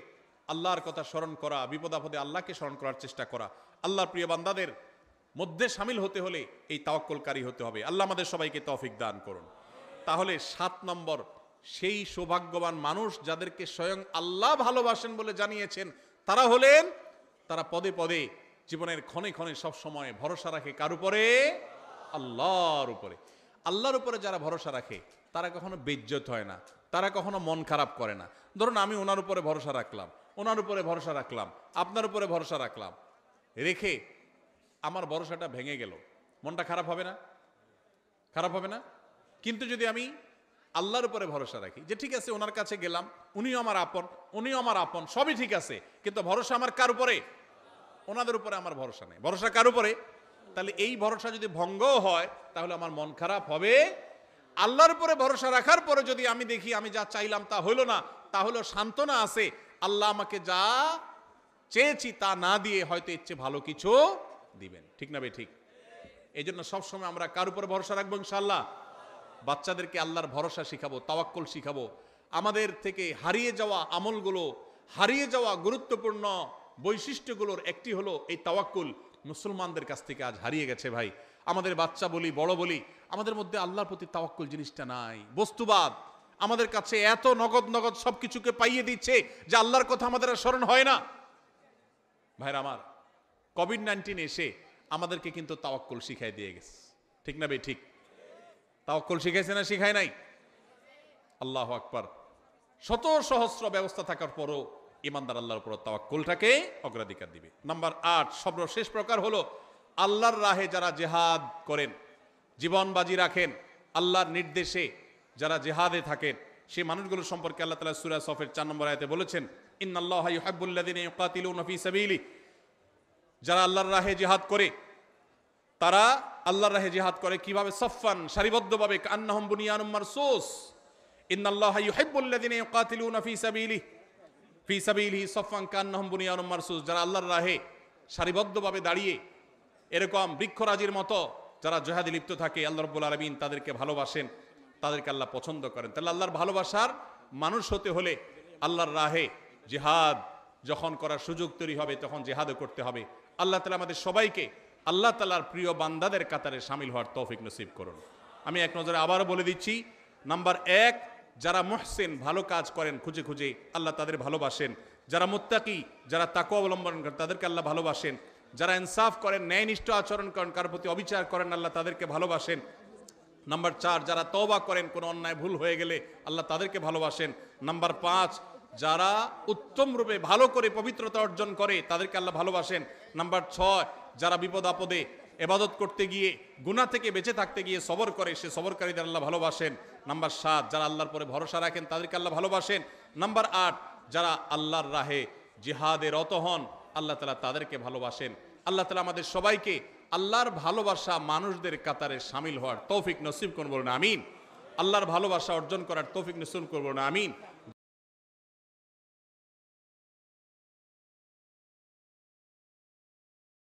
আল্লাহর কথা স্মরণ করা, বিপদ আপদে আল্লাহকে স্মরণ করার চেষ্টা করা। আল্লাহর প্রিয় বান্দাদের মধ্যে শামিল হতে হলে এই তাওয়াক্কুলকারী হতে হবে। আল্লাহ আমাদের সবাইকে তৌফিক দান করুন। তাহলে 7 নম্বর, সেই সৌভাগ্যবান মানুষ যাদেরকে স্বয়ং আল্লাহ ভালোবাসেন বলে জানিয়েছেন, তারা হলেন, তারা পদে পদে জীবনের ক্ষণে ক্ষণে সব সময় ভরসা রাখে কার উপরে? আল্লাহর উপরে। আল্লাহর উপরে যারা ভরসা রাখে তারা কখনো বেইজ্জত হয় না, তারা কখনো মন খারাপ করে না। ধরুন আমি ওনার উপরে ভরসা রাখলাম, ওনার উপরে ভরসা রাখলাম, আপনার উপরে ভরসা রাখলাম, রেখে আমার ভরসাটা ভেঙে গেল, মনটা খারাপ হবে না? খারাপ হবে না? কিন্তু যদি আমি আল্লাহর উপরে ভরসা রাখি, যে ঠিক আছে ওনার কাছে গেলাম, উনিও আমার আপন, উনিও আমার আপন, সবই ঠিক আছে, কিন্তু ভরসা আমার কার উপরে? ওনাদের উপরে আমার ভরসা নেই। ভরসা কার উপরে? তাহলে এই ভরসা যদি ভঙ্গও হয় তাহলে আমার মন খারাপ হবে। আল্লাহর উপরে ভরসা রাখার পরে যদি আমি দেখি আমি যা চাইলাম তা হইল না, তাহলে সান্ত্বনা আছে, আল্লাহ আমাকে যা চেয়েছি তা না দিয়ে হয়তো ইচ্ছে ভালো কিছু দিবেন। ঠিক না বে ঠিক? এই জন্য সবসময় আমরা কার উপরে ভরসা রাখবো? ইনশাআল্লাহ। বাচ্চাদেরকে আল্লাহর ভরসা শিখাবো, তাওয়াক্কুল শিখাবো। আমাদের থেকে হারিয়ে যাওয়া আমলগুলো, হারিয়ে যাওয়া গুরুত্বপূর্ণ বৈশিষ্ট্যগুলোর একটি হলো এই তাওয়াক্কুল। মুসলমানদের কাছ থেকে আজ হারিয়ে গেছে ভাই। আমাদের বাচ্চা বলি, বড় বলি, আমাদের মধ্যে আল্লাহর প্রতি তাওয়াক্কুল জিনিসটা নাই। বস্তুবাদ আমাদের কাছে এত নগদ নগদ সবকিছুকে পাইয়ে দিচ্ছে যে আল্লাহর কথা আমাদের আর স্মরণ হয় না। ভাইরা আমার, কোভিড-19 এসে আমাদেরকে কিন্তু তাওয়াক্কুল শিখাই দিয়ে গেছে। ঠিক না ভাই ঠিক? তাওয়াক্কুল শিখাইছে না শিখায় নাই? আল্লাহু আকবার। শত সহস্র ব্যবস্থা থাকার পরও ইমানদার আল্লাহর উপর তাওয়াক্কুলটাকে অগ্রাধিকার দিবে। নাম্বার 8, সর্বশেষ প্রকার হলো আল্লাহর রাহে যারা জিহাদ করেন, জীবন বাজি রাখেন, আল্লাহর নির্দেশে যারা জিহাদে থাকেন, সেই মানুষগুলো সম্পর্কে আল্লাহ তাআলা সূরা সফের 4 নম্বর আয়াতে বলেছেন, ইন্নাল্লাহা ইউহিব্বুল্লাযিনা ইউকাতিলুনা ফী সাবিলি, যারা আল্লাহর রাহে জিহাদ করে, তারা আল্লাহর রাহে জিহাদ করে কিভাবে? সফফান, সারিবদ্ধভাবে, কান্নাহুম বুনিয়ানুম মারসুস। ইন্নাল্লাহা ইউহিব্বুল্লাযিনা ইউকাতিলুনা ফী সাবিলিহি সফফান কান্নাহুম বুনিয়ানুম মারসুস, যারা আল্লাহর রাহে সারিবদ্ধভাবে দাঁড়িয়ে এরকম বৃক্ষরাজির মতো যারা জিহাদে লিপ্ত থাকে, আল্লাহ রাব্বুল আলামিন তাদেরকে ভালোবাসেন, তাদেরকে আল্লাহ পছন্দ করেন। তাহলে আল্লাহর ভালোবাসার মানুষ হতে হলে আল্লাহর রাহে জিহাদ যখন করার সুযোগ তৈরি হবে তখন জিহাদও করতে হবে। আল্লাহ তাআলা আমাদের সবাইকে আল্লাহ তাআলার প্রিয় বান্দাদের কাতারে শামিল হওয়ার তৌফিক নসিব করুন। আমি এক নজরে আবারও বলে দিচ্ছি, নাম্বার 1, যারা মুহসিন, ভালো কাজ করেন খুঁজে খুঁজে, আল্লাহ তাদের ভালোবাসেন। যারা মুত্তাকি, যারা তাকওয়া অবলম্বন করেন, তাদেরকে আল্লাহ ভালোবাসেন। যারা ইনসাফ করেন, ন্যায়নিষ্ঠ আচরণ করেন, কারোর প্রতি অবিচার করেন, আল্লাহ তাদেরকে ভালোবাসেন। নাম্বার 4, যারা তওবা করেন, কোনো অন্যায় ভুল হয়ে গেলে আল্লাহ তাদেরকে ভালোবাসেন। নাম্বার 5, যারা উত্তম রূপে ভালো করে পবিত্রতা অর্জন করে, তাদেরকে আল্লাহ ভালোবাসেন। নাম্বার 6, যারা বিপদ আপদে ইবাদত করতে গিয়ে, গুনাহ থেকে বেঁচে থাকতে গিয়ে সবর করে, সে সবরকারীদের আল্লাহ ভালোবাসেন। নাম্বার 7, যারা আল্লাহর পরে ভরসা রাখেন, তাদেরকে আল্লাহ ভালোবাসেন। নাম্বার 8, যারা আল্লাহর রাহে জিহাদে রত হন, আল্লাহ তাআলা তাদেরকে ভালোবাসেন। আল্লাহ তাআলা আমাদের সবাইকে আল্লাহর ভালোবাসা মানুষদের কাতারে শামিল হওয়ার তৌফিক নসিব করুন, বলুন আমিন। আল্লাহর ভালোবাসা অর্জন করার তৌফিক নসিব করুন, বলুন আমিন।